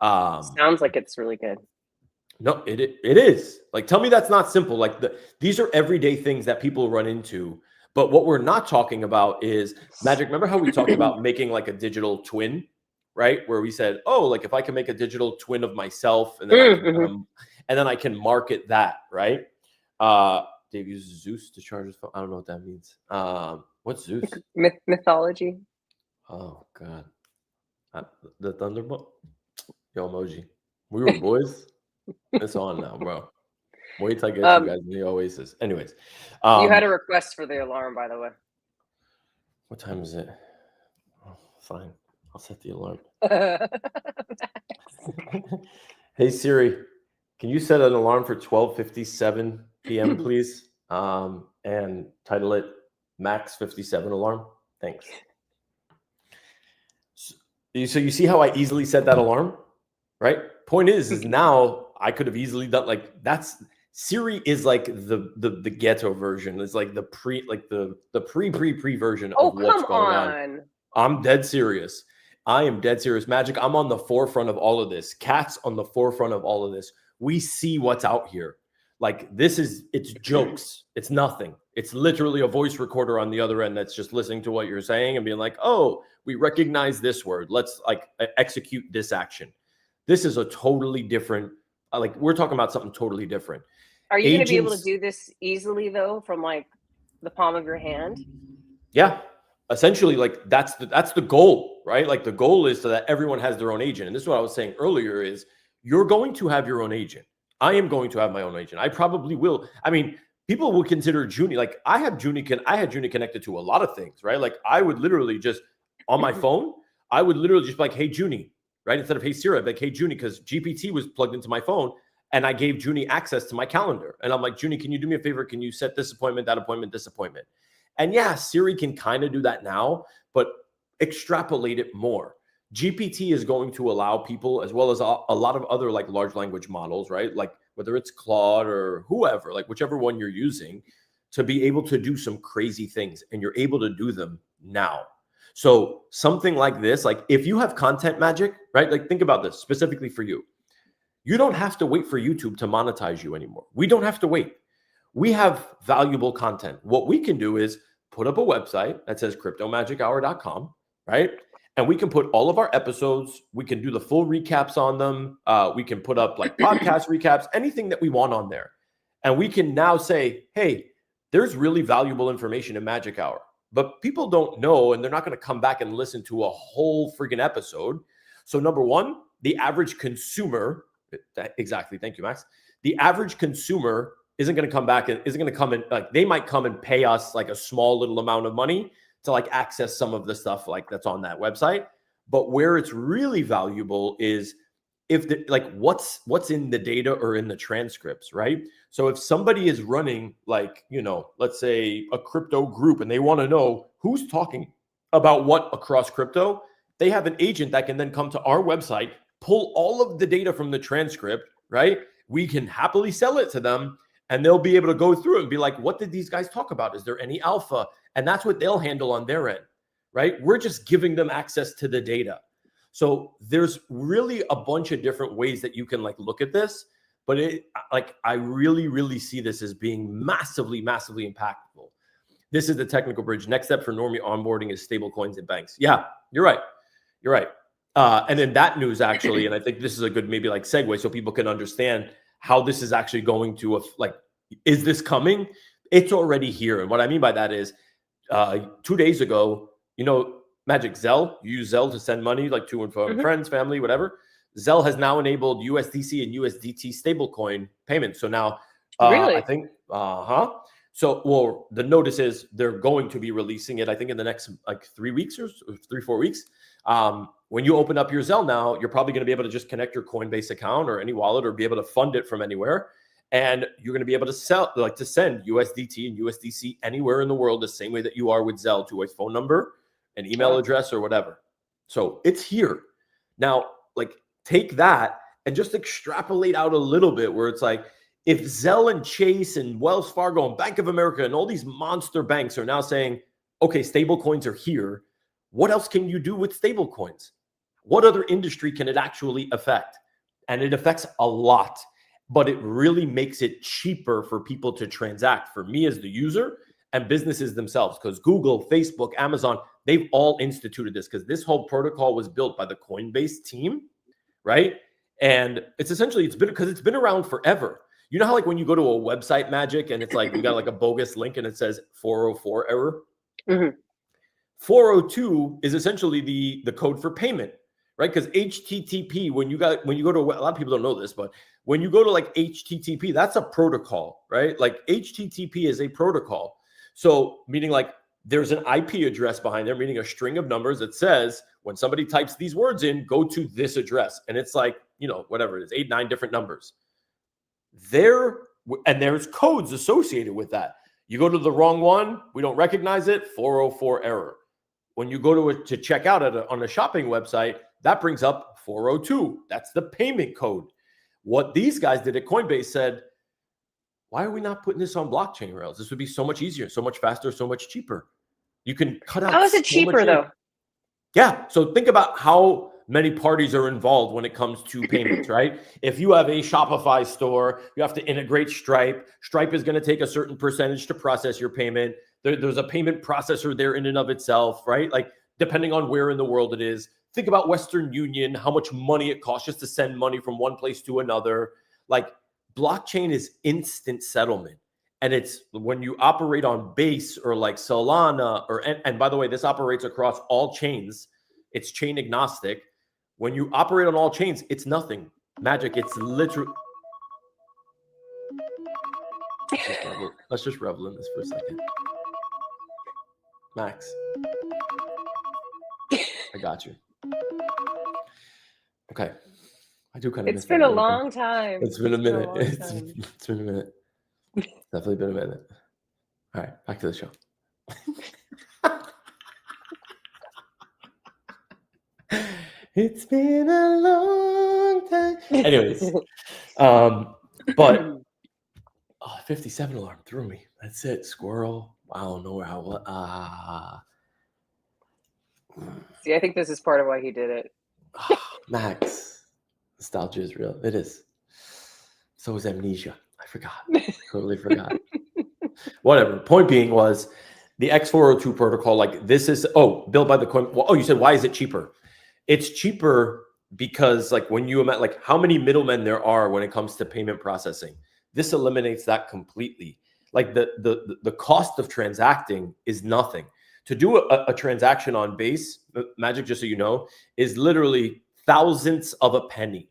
Sounds like it's really good. No, it is. Like, tell me that's not simple. Like, these are everyday things that people run into. But what we're not talking about is Magic. Remember how we talked about making like a digital twin, right? Where we said, oh, like if I can make a digital twin of myself, and then I can market that, right? Dave uses Zeus to charge his phone. I don't know what that means. What's Zeus? Mythology. Oh God, the Thunderbolt. Yo, Emoji, we were boys. It's on now, bro. Wait till I get you guys in the Oasis. Anyways, you had a request for the alarm, by the way. What time is it? Oh, fine, I'll set the alarm. Hey Siri, can you set an alarm for 12:57 p.m. please? And title it Max 57 Alarm. Thanks. So you see how I easily set that alarm, right? Point is now I could have easily done like that's Siri is like the ghetto version. It's like the pre version of what's going on. I'm dead serious. I am dead serious. Magic, I'm on the forefront of all of this. Cat's on the forefront of all of this. We see what's out here. Like it's jokes. It's nothing. It's literally a voice recorder on the other end that's just listening to what you're saying and being like, oh, we recognize this word. Let's like execute this action. This is a totally different, like we're talking about something totally different. Are you going to be able to do this easily though, from like the palm of your hand? Yeah. Essentially, like that's the goal, right? Like the goal is so that everyone has their own agent. And this is what I was saying earlier is you're going to have your own agent. I am going to have my own agent. I probably will. I mean, people will consider Junie, like I had Junie connected to a lot of things, right? Like I would literally just on my phone, I would literally just be like, hey, Junie, right? Instead of hey, Siri, I'd be like, hey, Junie, because GPT was plugged into my phone and I gave Junie access to my calendar. And I'm like, Junie, can you do me a favor? Can you set this appointment, that appointment, this appointment? And yeah, Siri can kind of do that now, but extrapolate it more. GPT is going to allow people, as well as a lot of other like large language models, right? Like whether it's Claude or whoever, like whichever one you're using, to be able to do some crazy things, and you're able to do them now. So something like this, like if you have content magic, right? Like think about this specifically for you. You don't have to wait for YouTube to monetize you anymore. We don't have to wait. We have valuable content. What we can do is put up a website that says cryptomagichour.com, right? And we can put all of our episodes. We can do the full recaps on them. We can put up like podcast recaps, anything that we want on there. And we can now say, hey, there's really valuable information in Magic Hour. But people don't know, and they're not going to come back and listen to a whole friggin' episode. So number one, the average consumer, exactly, thank you, Max. The average consumer isn't going to come back and isn't going to come in, like they might come and pay us like a small little amount of money to like access some of the stuff like that's on that website. But where it's really valuable is if the, like what's in the data or in the transcripts, right? So if somebody is running like, you know, let's say a crypto group and they want to know who's talking about what across crypto, they have an agent that can then come to our website, pull all of the data from the transcript, right? We can happily sell it to them. And they'll be able to go through it and be like, what did these guys talk about? Is there any alpha? And that's what they'll handle on their end, right? We're just giving them access to the data. So there's really a bunch of different ways that you can like look at this. But it, like, I really, really see this as being massively, massively impactful. This is the technical bridge. Next step for normie onboarding is stable coins and banks. Yeah, you're right. You're right. And then that news actually, and I think this is a good maybe like segue so people can understand how this is actually going to, like, is this coming? It's already here. And what I mean by that is 2 days ago, you know, Magic Zelle, you use Zelle to send money like to and from friends, family, whatever. Zelle has now enabled USDC and USDT stablecoin payments. So now Really? I think, So, well, the notice is they're going to be releasing it, I think in the next like 3 weeks or 3-4 weeks. When you open up your Zelle now, you're probably going to be able to just connect your Coinbase account or any wallet or be able to fund it from anywhere. And you're going to be able to send USDT and USDC anywhere in the world the same way that you are with Zelle to a phone number, an email address, or whatever. So it's here. Now, like, take that and just extrapolate out a little bit where it's like, if Zelle and Chase and Wells Fargo and Bank of America and all these monster banks are now saying, okay, stable coins are here, what else can you do with stable coins? What other industry can it actually affect? And it affects a lot, but it really makes it cheaper for people to transact, for me as the user and businesses themselves, because Google, Facebook, Amazon, they've all instituted this because this whole protocol was built by the Coinbase team, right? And it's essentially, it's been around forever. You know how like when you go to a website, Magic, and it's like you got like a bogus link and it says 404 error? 402 is essentially the code for payment, right? Because HTTP, when you go to a lot of people don't know this, but when you go to like HTTP, that's a protocol, right? Like HTTP is a protocol. So meaning like there's an IP address behind there, meaning a string of numbers that says when somebody types these words in, go to this address. And it's like, you know, whatever it is, 8, 9 different numbers. And there's codes associated with that. You go to the wrong one, we don't recognize it, 404 error. When you go to check out on a shopping website, that brings up 402. That's the payment code. What these guys did at Coinbase said, why are we not putting this on blockchain rails? This would be so much easier, so much faster, so much cheaper. You can cut out. How is it cheaper though? Yeah. So think about how many parties are involved when it comes to payments, right? If you have a Shopify store, you have to integrate Stripe. Stripe is going to take a certain percentage to process your payment. There's a payment processor there in and of itself, right? Like depending on where in the world it is. Think about Western Union, how much money it costs just to send money from one place to another. Like blockchain is instant settlement. And it's when you operate on Base or like Solana, and by the way, this operates across all chains. It's chain agnostic. When you operate on all chains, it's nothing. Magic, it's literally. Let's just revel in this for a second. Max, I got you. Okay. I do kind of. It's been a long time. It's been a minute. It's been a minute. Definitely been a minute. All right, back to the show. It's been a long time. Anyways, but 57 alarm threw me. That's it. Squirrel. I don't know how. See, I think this is part of why he did it. Max, nostalgia is real. It is. So is amnesia. I forgot. Totally forgot. Whatever. Point being was the x402 protocol, like this is, built by the coin. Well, you said, why is it cheaper? It's cheaper because like when you imagine like how many middlemen there are when it comes to payment processing, this eliminates that completely. Like the cost of transacting is nothing. To do a transaction on Base, Magic, just so you know, is literally thousandths of a penny,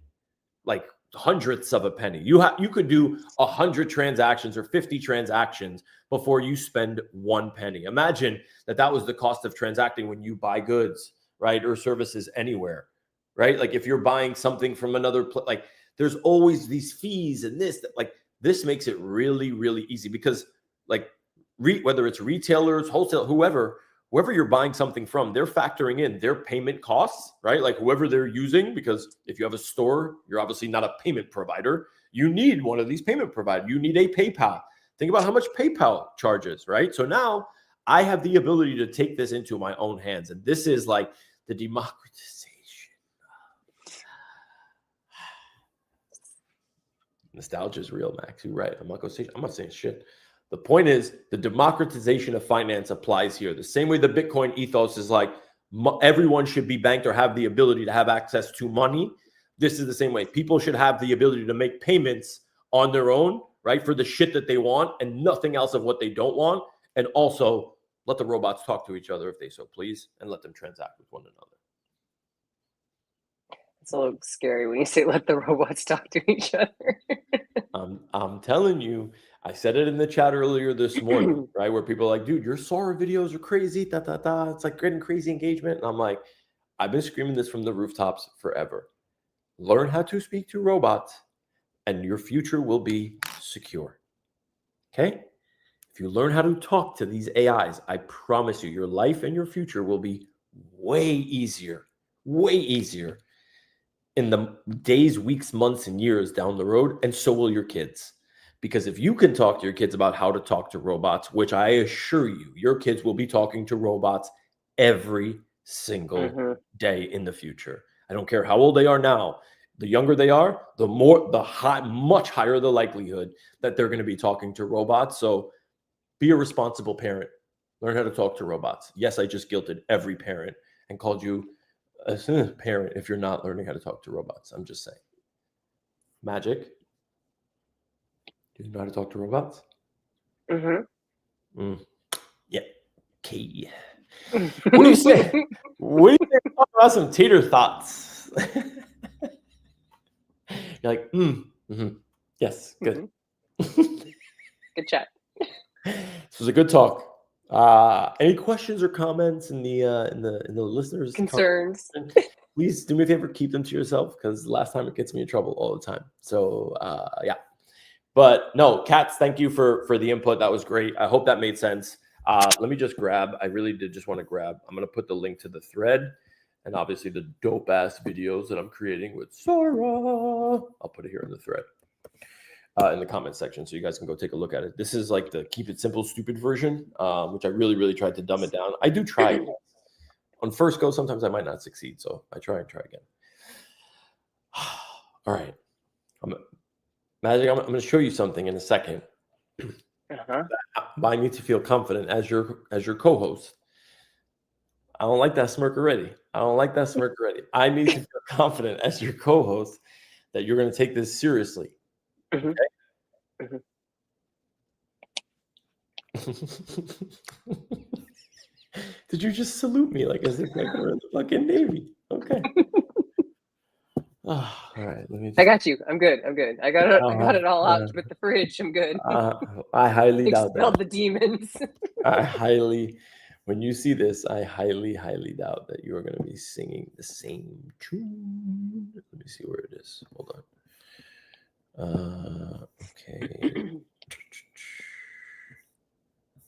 like hundredths of a penny. You could do 100 transactions or 50 transactions before you spend 1 penny. Imagine that was the cost of transacting when you buy goods, right, or services anywhere, right? Like if you're buying something from another place, like there's always these fees and this makes it really, really easy because like whether it's retailers, wholesale, whoever you're buying something from, they're factoring in their payment costs, right? Like whoever they're using, because if you have a store, you're obviously not a payment provider. You need one of these payment providers. You need a PayPal. Think about how much PayPal charges, right? So now I have the ability to take this into my own hands. And this is like the democratization. Nostalgia is real, Max. You're right. I'm not saying shit. The point is the democratization of finance applies here. The same way the Bitcoin ethos is like everyone should be banked or have the ability to have access to money. This is the same way. People should have the ability to make payments on their own, right? For the shit that they want and nothing else of what they don't want. And also let the robots talk to each other if they so please and let them transact with one another. It's a little scary when you say let the robots talk to each other. I'm telling you, I said it in the chat earlier this morning, right? Where people are like, dude, your Sora videos are crazy. It's like getting crazy engagement. And I'm like, I've been screaming this from the rooftops forever. Learn how to speak to robots and your future will be secure. Okay? If you learn how to talk to these AIs, I promise you, your life and your future will be way easier in the days, weeks, months, and years down the road, and so will your kids. Because if you can talk to your kids about how to talk to robots, which I assure you, your kids will be talking to robots every single day in the future. I don't care how old they are now. The younger they are, much higher the likelihood that they're going to be talking to robots. So be a responsible parent. Learn how to talk to robots. Yes, I just guilted every parent and called you a parent if you're not learning how to talk to robots. I'm just saying. Magic. Do you know how to talk to robots? Yeah. Okay. What do you say? What do you say about some Tator Tots? You're like, yes, good. Good chat. This was a good talk. Any questions or comments in the listeners' concerns? Please do me a favor, keep them to yourself because last time it gets me in trouble all the time. So yeah. But no, Katz, thank you for the input. That was great. I hope that made sense. Let me just grab. I really did just want to grab. I'm going to put the link to the thread and obviously the dope ass videos that I'm creating with Sora. I'll put it here in the thread. In the comment section so you guys can go take a look at it. This is like the keep it simple, stupid version, which I really, really tried to dumb it down. I do try. on first go, sometimes I might not succeed. So I try and try again. All right. Magic, I'm going to show you something in a second. But I need to feel confident as your co-host. I don't like that smirk already. I need to feel confident as your co-host that you're going to take this seriously. Okay? Did you just salute me like as if like we're in the fucking Navy? Okay. All right. I got you. I'm good. I got it all out with the fridge. I'm good. I highly doubt that. Expelled the demons. When you see this, I highly doubt that you are going to be singing the same tune. Let me see where it is. Hold on. Okay.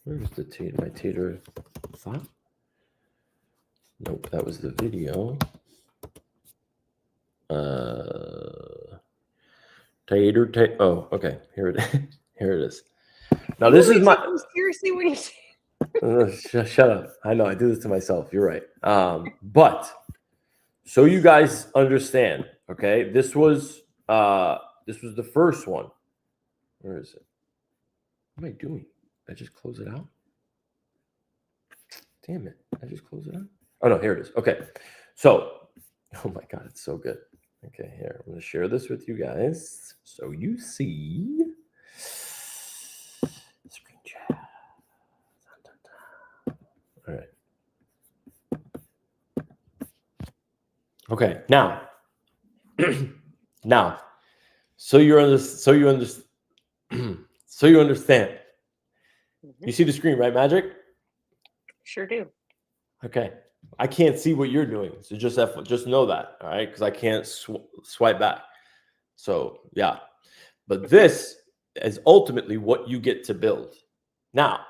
Where's my Tator THOT? Nope, that was the video. Tator. Oh, okay. Here it is. Now this is my. Seriously, what are you saying? Shut up. I know I do this to myself. You're right. But so you guys understand, okay? This was the first one. Where is it? What am I doing? Did I just close it out? Damn it. Did I just close it out? Oh no, here it is. Okay. So, oh my God, it's so good. Okay, here. I'm going to share this with you guys so you see. Screen chat. All right. Okay, now, so you understand. You see the screen, right, Magic? Sure do. Okay. I can't see what you're doing, so just know that, all right? Because I can't swipe back. So yeah, but this is ultimately what you get to build. Now,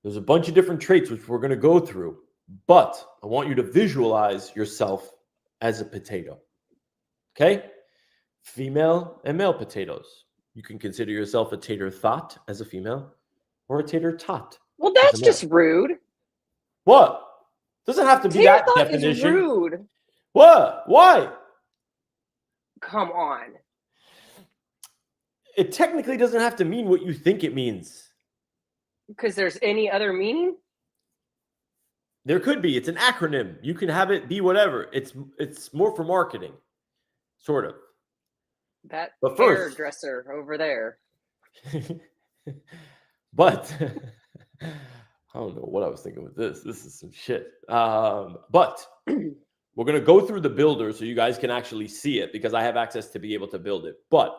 there's a bunch of different traits which we're going to go through, but I want you to visualize yourself as a potato. Okay, female and male potatoes. You can consider yourself a Tator THOT as a female, or a Tator Tot. Well, that's just rude. What? Doesn't have to be that definition. Is rude. What? Why? Come on. It technically doesn't have to mean what you think it means. Because there's any other meaning? There could be. It's an acronym. You can have it be whatever. It's more for marketing, sort of. That hairdresser over there. But I don't know what I was thinking with this. This is some shit. But we're going to go through the builder so you guys can actually see it because I have access to be able to build it. But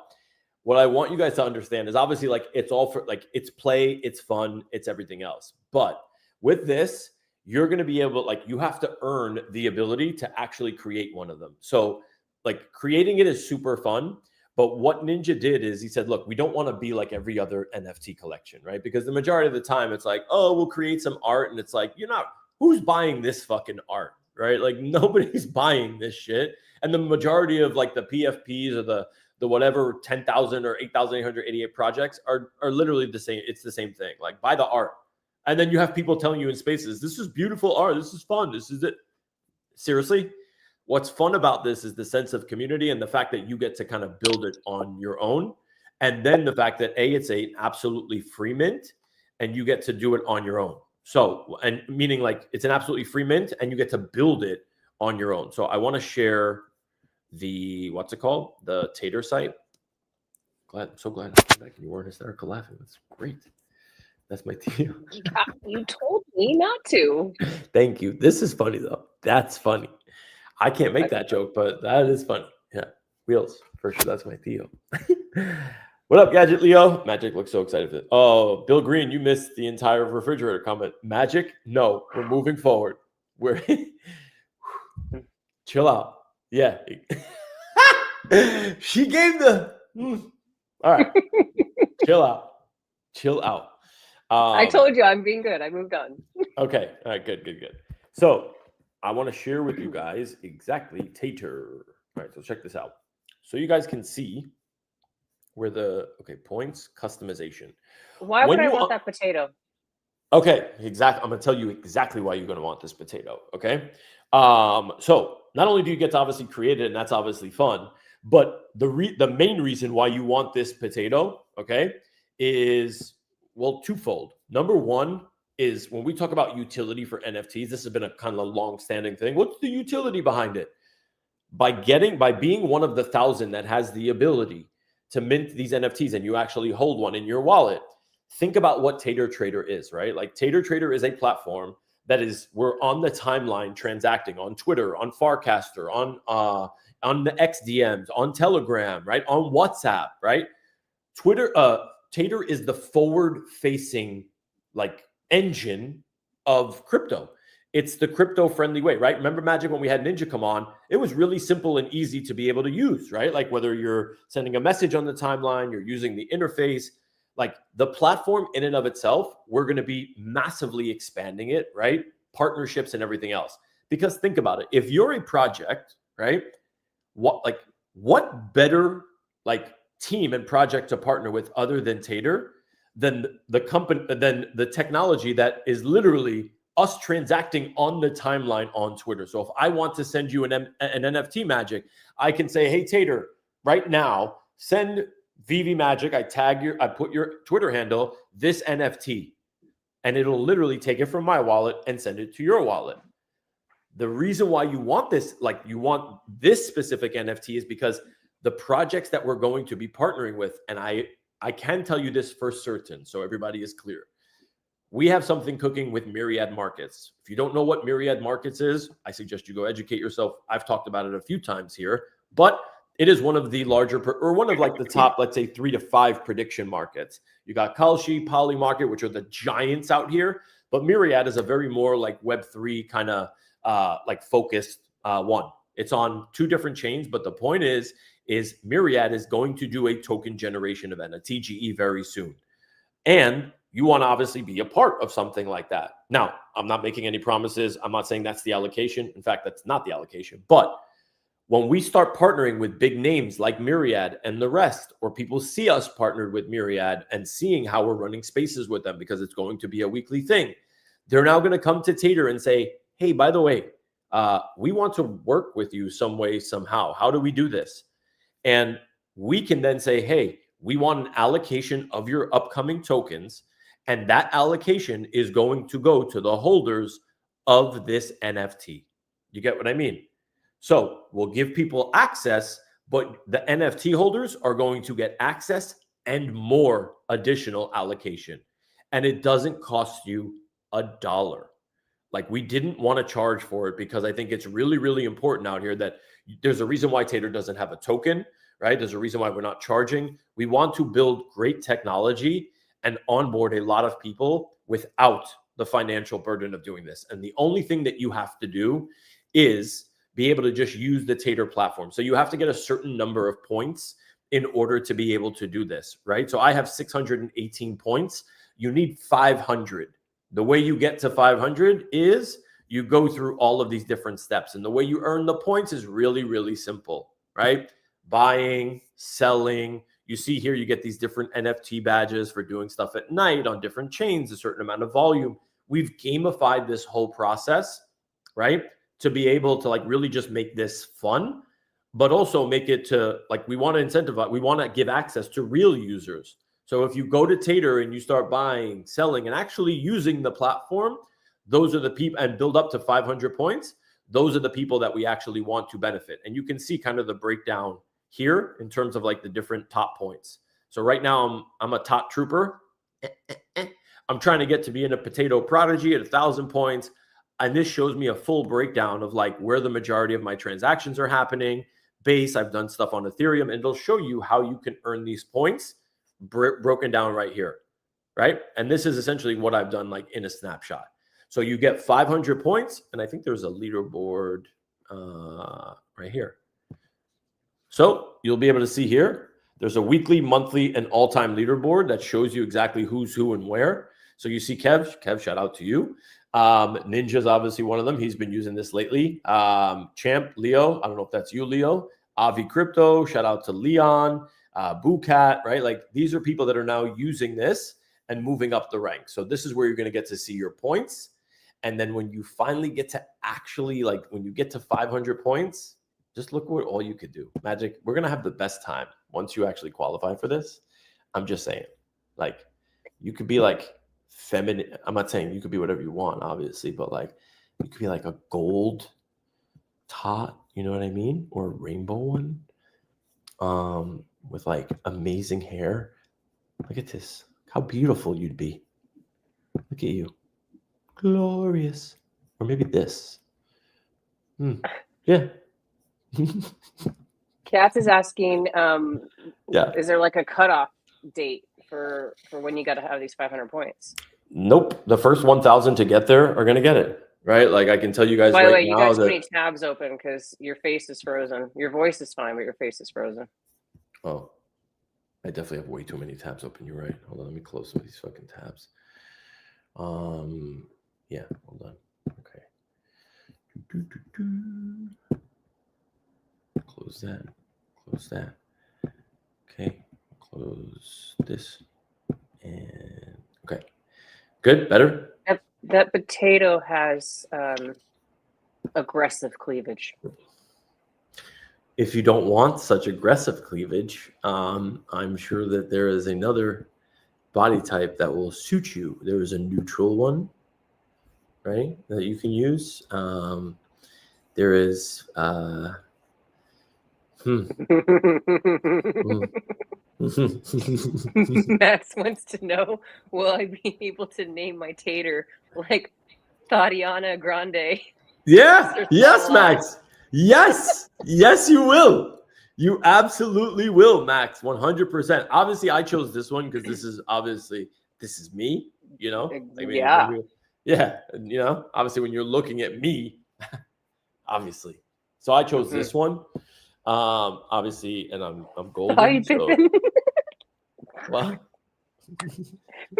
what I want you guys to understand is obviously like it's all for like it's play, it's fun, it's everything else. But with this, you're going to be able like you have to earn the ability to actually create one of them. So like creating it is super fun. But what Ninja did is he said, look, we don't want to be like every other NFT collection, right? Because the majority of the time it's like, oh, we'll create some art. And it's like, who's buying this fucking art, right? Like nobody's buying this shit. And the majority of like the PFPs or the whatever 10,000 or 8,888 projects are literally the same. It's the same thing. Like buy the art. And then you have people telling you in spaces, this is beautiful art. This is fun. This is it. Seriously? What's fun about this is the sense of community and the fact that you get to kind of build it on your own. And then the fact that it's a absolutely free mint and you get to do it on your own. So, and meaning like it's an absolutely free mint and you get to build it on your own. So I want to share the, what's it called? The Tator site. I'm so glad I came back and you weren't hysterical laughing. That's great. That's my deal. You told me not to. Thank you. This is funny though. That's funny. I can't make that joke, but that is funny. Yeah. Wheels, for sure. That's my Theo. What up, Gadget Leo? Magic looks so excited for this. Oh, Bill Green, you missed the entire refrigerator comment. Magic? No, we're moving forward. We're chill out. Yeah. She gave the all right. Chill out. Chill out. I told you I'm being good. I moved on. Okay. All right, good. So I want to share with you guys exactly Tator. All right, so check this out. So you guys can see where the points customization. Why would I want that potato? Okay, exactly. I'm going to tell you exactly why you're going to want this potato. Okay. So not only do you get to obviously create it, and that's obviously fun, but the main reason why you want this potato, okay, is, well, twofold. Number one is when we talk about utility for NFTs, this has been a kind of long-standing thing. What's the utility behind it? By being one of the 1,000 that has the ability to mint these NFTs and you actually hold one in your wallet, think about what TatorTrader is, right? Like TatorTrader is a platform that is, we're on the timeline transacting on Twitter, on Farcaster, on the XDMs, on Telegram, right? On WhatsApp, right? Tator is the forward-facing like engine of crypto. It's the crypto-friendly way, right? Remember Magic when we had Ninja come on? It was really simple and easy to be able to use, right? Like whether you're sending a message on the timeline, you're using the interface, like the platform in and of itself, we're going to be massively expanding it, right? Partnerships and everything else. Because think about it. If you're a project, right? What better like team and project to partner with other than Tator than the company, than the technology that is literally us transacting on the timeline on Twitter. So if I want to send you an NFT Magic, I can say, hey, Tator, right now, send VV Magic. I put your Twitter handle, this NFT, and it'll literally take it from my wallet and send it to your wallet. The reason why you want this, like you want this specific NFT, is because the projects that we're going to be partnering with, and I can tell you this for certain, so everybody is clear. We have something cooking with Myriad Markets. If you don't know what Myriad Markets is, I suggest you go educate yourself. I've talked about it a few times here, but it is one of the larger, or one of like the top, let's say 3 to 5 prediction markets. You got Kalshi, Poly Market, which are the giants out here, but Myriad is a very more like Web3 kind of like focused one. It's on 2 different chains, but the point is Myriad is going to do a token generation event, a TGE, very soon. And you want to obviously be a part of something like that. Now, I'm not making any promises. I'm not saying that's the allocation. In fact, that's not the allocation. But when we start partnering with big names like Myriad and the rest, or people see us partnered with Myriad and seeing how we're running spaces with them because it's going to be a weekly thing, they're now going to come to Tator and say, hey, by the way, we want to work with you some way, somehow. How do we do this? And we can then say, hey, we want an allocation of your upcoming tokens, and that allocation is going to go to the holders of this NFT. You get what I mean? So we'll give people access, but the NFT holders are going to get access and more additional allocation. And it doesn't cost you $1. Like, we didn't want to charge for it because I think it's really, really important out here that there's a reason why Tator doesn't have a token, right? There's a reason why we're not charging. We want to build great technology and onboard a lot of people without the financial burden of doing this. And the only thing that you have to do is be able to just use the Tator platform. So you have to get a certain number of points in order to be able to do this, right? So I have 618 points. You need 500. The way you get to 500 is you go through all of these different steps. And the way you earn the points is really, really simple, right? Buying, selling. You see here, you get these different NFT badges for doing stuff at night on different chains, a certain amount of volume. We've gamified this whole process, right? To be able to like really just make this fun, but also make it to like, we want to incentivize, we want to give access to real users. So if you go to Tator and you start buying, selling, and actually using the platform, those are the people, and build up to 500 points. Those are the people that we actually want to benefit. And you can see kind of the breakdown here in terms of like the different top points. So right now I'm a THOT trooper. I'm trying to get to be in a potato prodigy at 1,000 points. And this shows me a full breakdown of like where the majority of my transactions are happening. Base, I've done stuff on Ethereum, and it'll show you how you can earn these points broken down right here, right? And this is essentially what I've done like in a snapshot. So you get 500 points, and I think there's a leaderboard right here. So you'll be able to see here, there's a weekly, monthly, and all-time leaderboard that shows you exactly who's who and where. So you see Kev, shout out to you. Ninja's obviously one of them. He's been using this lately. Champ, Leo, I don't know if that's you, Leo. Avi Crypto, shout out to Leon. Boocat, right? Like, these are people that are now using this and moving up the ranks. So this is where you're going to get to see your points. And then when you finally get to actually, like when you get to 500 points, just look what all you could do. Magic, we're going to have the best time once you actually qualify for this. I'm just saying, like, you could be like feminine. I'm not saying you could be whatever you want, obviously, but like you could be like a gold THOT, you know what I mean? Or a rainbow one with like amazing hair. Look at this. How beautiful you'd be. Look at you. Glorious. Or maybe this. Yeah. Katz is asking, Yeah. is there like a cutoff date for when you got to have these 500 points? Nope. The first 1,000 to get there are going to get it, right? Like I can tell you guys By the way, now you guys that... need tabs open because your face is frozen. Your voice is fine, but your face is frozen. Oh, I definitely have way too many tabs open. You're right. Hold on. Let me close some of these fucking tabs. Yeah, hold on. Okay. Close that. Close that. Okay. Close this. And okay. Good. Better. That potato has aggressive cleavage. If you don't want such aggressive cleavage, I'm sure that there is another body type that will suit you. There is a neutral one, right, that you can use. There is Max wants to know, will I be able to name my tater like Tatiana Grande? Yeah. Yes, Max. Yes. Yes, you will. You absolutely will, Max. 100%. Obviously, I chose this one because this is me, you know? I mean, Yeah. Yeah. You know, obviously when you're looking at me, obviously. So I chose this one. Obviously, and I'm golden. How you So, Pippin? what?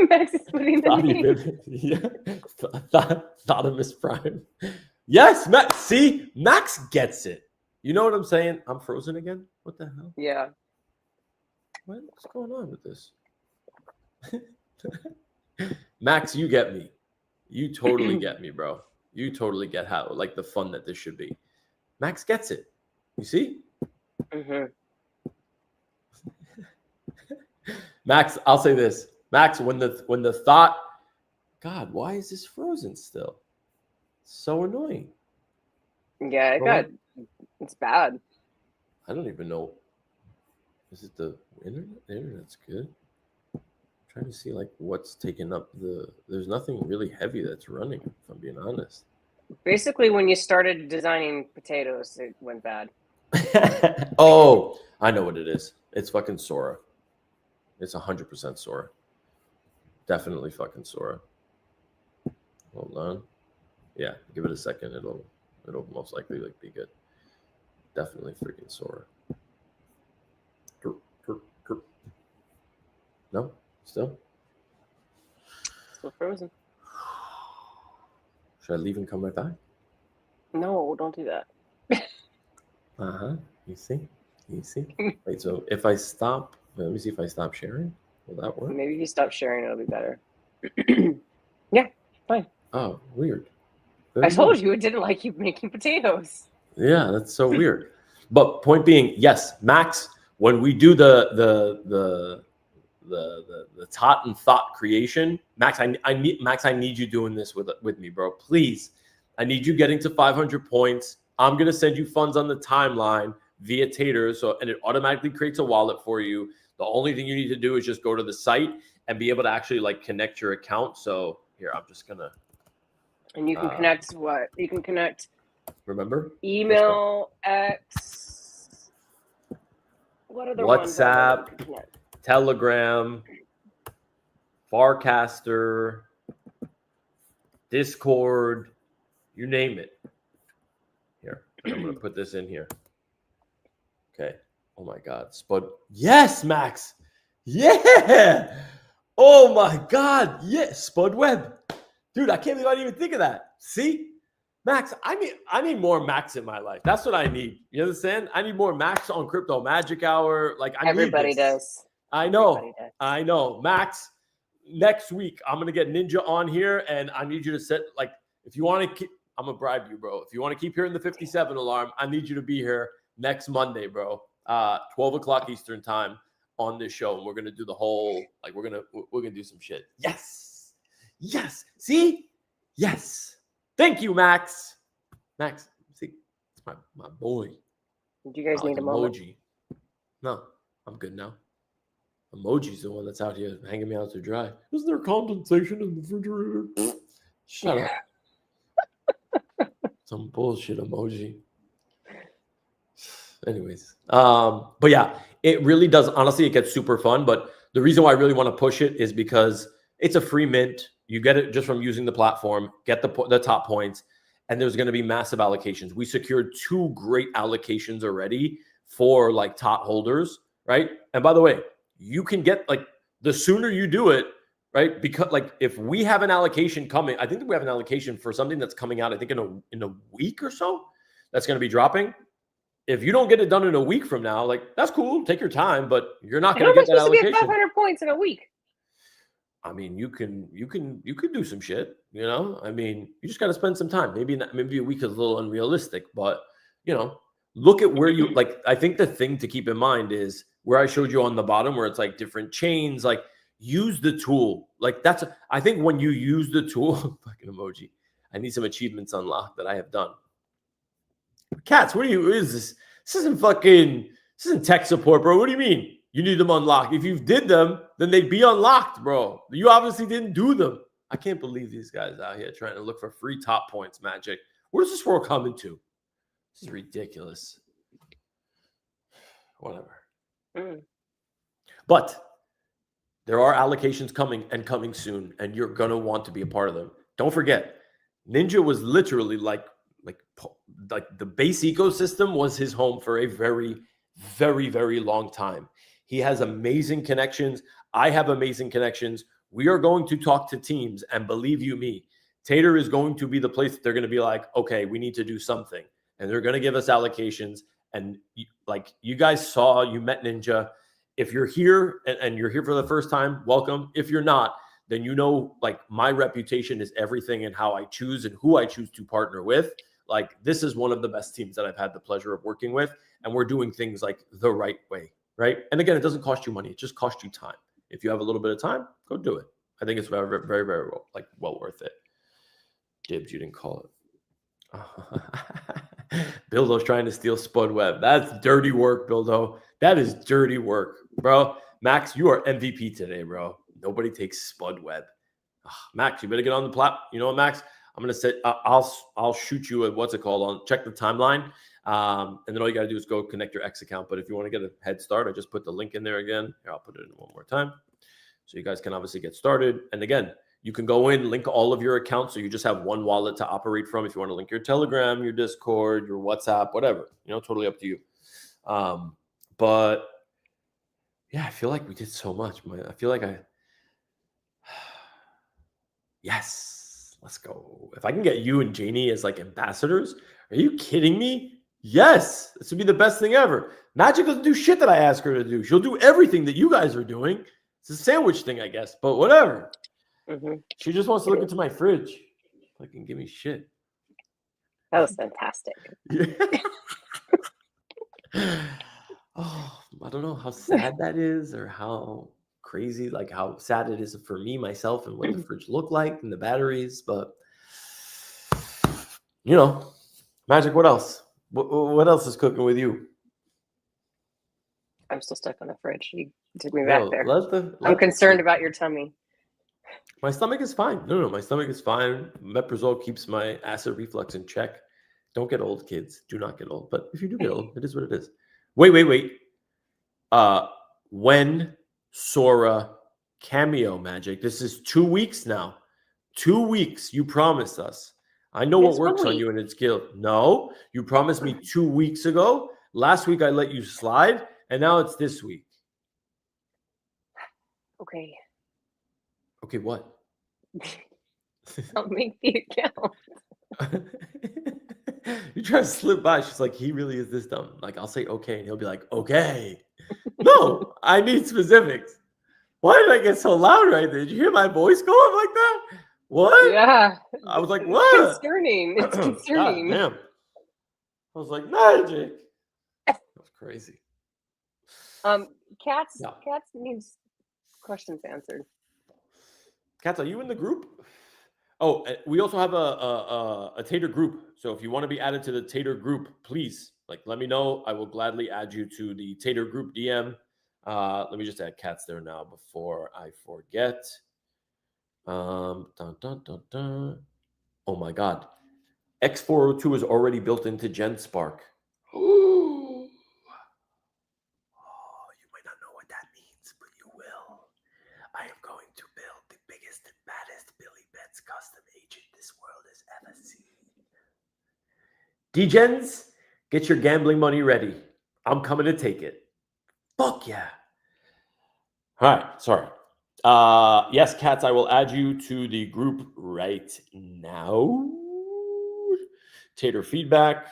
Max is putting the name. Yeah. Thotimus Prime. Yes, Max. See, Max gets it. You know what I'm saying? I'm frozen again. What the hell? Yeah. What's going on with this? Max, you get me. You totally get me, bro. You totally get how, like, the fun that this should be. Max gets it. You see? Mm-hmm. Max, I'll say this. Max, when the thought, God, why is this frozen still? So annoying. Yeah, it's bad. I don't even know. Is it the internet? The internet's good. I'm trying to see like what's taking up there's nothing really heavy that's running, if I'm being honest. Basically, when you started designing potatoes, it went bad. Oh, I know what it is. It's fucking Sora. It's 100% Sora. Definitely fucking Sora. Hold on. Yeah, give it a second. It'll most likely like be good. Definitely freaking Sora. No, still frozen. Should I leave and come right back? No, don't do that. You see. Wait, so if I stop, let me see if I stop sharing. Will that work? Maybe if you stop sharing, it'll be better. Yeah, fine. Oh, weird. I told you it didn't like you making potatoes. Yeah, that's so weird. But point being, yes, Max, when we do the THOT and thought creation, Max, I need you doing this with me, bro. Please. I need you getting to 500 points. I'm gonna send you funds on the timeline via Tater, and it automatically creates a wallet for you. The only thing you need to do is just go to the site and be able to actually like connect your account. So here, I'm just gonna. And you can connect what? You can connect. Remember? Email, X. What other WhatsApp, ones? Telegram, Farcaster, Discord, you name it. Here, I'm gonna put this in here. Okay. Oh my God, Spud. Yes, Max. Yeah. Oh my God. Yes, Spud Web. Dude, I can't believe I didn't even think of that. See, Max, I need more Max in my life. That's what I need. You understand? I need more Max on Crypto Magic Hour. Like everybody does. I know. Max, next week, I'm going to get Ninja on here, and I need you to set, like, if you want to keep, I'm going to bribe you, bro. If you want to keep hearing the 57 alarm, I need you to be here next Monday, bro. 12 o'clock Eastern time on this show. And we're going to do the whole, like, we're going to do some shit. Yes. Yes. See? Yes. Thank you, Max. Max, see, it's my boy. Do you guys need a moment? Emoji. No, I'm good now. Emoji's the one that's out here hanging me out to dry. Is there condensation in the refrigerator? Shut up. Some bullshit emoji. Anyways, but yeah, it really does. Honestly, it gets super fun. But the reason why I really want to push it is because it's a free mint. You get it just from using the platform, get the top points, and there's going to be massive allocations. We secured 2 great allocations already for like THOT holders, right? And by the way, you can get, like, the sooner you do it, right? Because, like, if we have an allocation coming, I think that we have an allocation for something that's coming out, I think in a week or so, that's going to be dropping. If you don't get it done in a week from now, like, that's cool. Take your time, but you're not going to get that allocation. How am I supposed to get 500 points in a week? I mean, you can do some shit, you know? I mean, you just got to spend some time. Maybe a week is a little unrealistic, but, you know, look at where you, like, I think the thing to keep in mind is where I showed you on the bottom, where it's like different chains, like, use the tool. Like, I think when you use the tool, fucking emoji, I need some achievements unlocked that I have done. Cats, what is this? This isn't tech support, bro. What do you mean? You need them unlocked. If you did them, then they'd be unlocked, bro. You obviously didn't do them. I can't believe these guys out here trying to look for free top points, Magic. Where's this world coming to? This is ridiculous. Whatever. But there are allocations coming and coming soon, and you're going to want to be a part of them. Don't forget, Ninja was literally like the base ecosystem was his home for a very, very, very long time. He has amazing connections. I have amazing connections. We are going to talk to teams, and believe you me, Tator is going to be the place that they're going to be like, okay, we need to do something. And they're going to give us allocations. And like you guys saw, you met Ninja. If you're here and you're here for the first time, welcome. If you're not, then you know, like, my reputation is everything in how I choose and who I choose to partner with. Like, this is one of the best teams that I've had the pleasure of working with. And we're doing things like the right way, right? And again, it doesn't cost you money. It just costs you time. If you have a little bit of time, go do it. I think it's very, very, very, very well worth it. Dibs, you didn't call it. Bildo's trying to steal Spud Web. That's dirty work, Bildo. That is dirty work, bro. Max, you are MVP today, bro. Nobody takes Spud Web. Max, you better get on the plat. You know what, Max? I'm gonna say I'll shoot you a what's it called on. Check the timeline, and then all you gotta do is go connect your X account. But if you want to get a head start, I just put the link in there again. Here, I'll put it in one more time, so you guys can obviously get started. And again, you can go in, link all of your accounts, so you just have one wallet to operate from. If you want to link your Telegram, your Discord, your WhatsApp, whatever, totally up to you. But yeah, I feel like we did so much. I feel like yes, let's go. If I can get you and Janie as like ambassadors, are you kidding me? Yes, this would be the best thing ever. Magic doesn't do shit that I ask her to do. She'll do everything that you guys are doing. It's a sandwich thing, I guess, but whatever. She just wants to look into my fridge. Fucking give me shit. That was fantastic. Oh, I don't know how sad that is, or how crazy, like how sad it is for me, myself, and what the fridge looked like and the batteries. But Magic, what else? What else is cooking with you? I'm still stuck on the fridge. You took me back there. I'm concerned about your tummy. My stomach is fine. No, my stomach is fine. Meprazole keeps my acid reflux in check. Don't get old, kids. Do not get old. But if you do get old, it is what it is. Wait. When Sora cameo, Magic? This is 2 weeks now. 2 weeks. You promised us. I know what works on you, and it's guilt. No, you promised me 2 weeks ago. Last week I let you slide, and now it's this week. Okay. Okay, what? I'll make the account. You try to slip by. She's like, he really is this dumb. Like, I'll say okay, and he'll be like, okay. No, I need specifics. Why did I get so loud right there? Did you hear my voice go up like that? What? Yeah. I was like, It's what? concerning. It's concerning. God damn. I was like, magic. That's crazy. Cats Yeah. Cats needs questions answered. Cats, are you in the group? Oh, we also have a Tater group. So if you want to be added to the Tater group, please, like, let me know. I will gladly add you to the Tater group DM. Let me just add Cats there now before I forget. Dun, dun, dun, dun. Oh my God. X402 is already built into GenSpark. Oh, you might not know what that means, but you will. I am going to build the biggest and baddest Billy Betts custom agent this world has ever seen. D-Gens, get your gambling money ready. I'm coming to take it. Fuck yeah. All right, sorry. Yes, Cats, I will add you to the group right now. Tater feedback.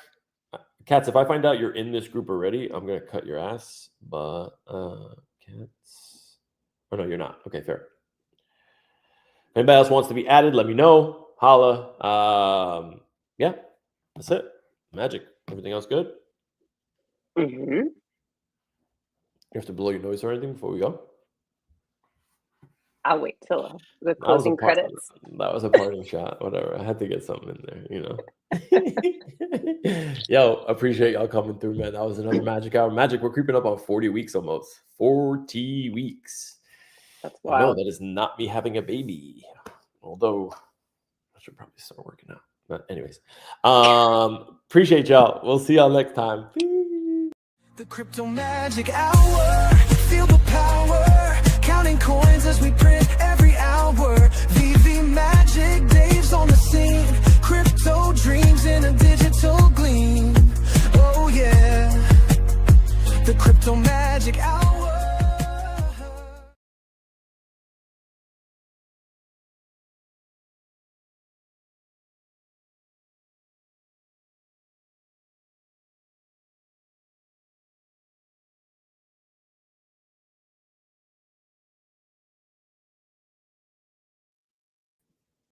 Cats, if I find out you're in this group already, I'm going to cut your ass. But, Cats. Oh, no, you're not. Okay, fair. Anybody else wants to be added, let me know. Holla. Yeah, that's it. Magic. Everything else good? Mm-hmm. You have to blow your nose or anything before we go? I'll wait till the closing credits. That was a parting shot. Whatever. I had to get something in there, you know. Yo, appreciate y'all coming through, man. That was another Magic Hour. Magic, we're creeping up on 40 weeks almost. 40 weeks. That's wild. No, that is not me having a baby. Although I should probably start working out. But anyways, appreciate y'all. We'll see y'all next time. The Crypto Magic Hour.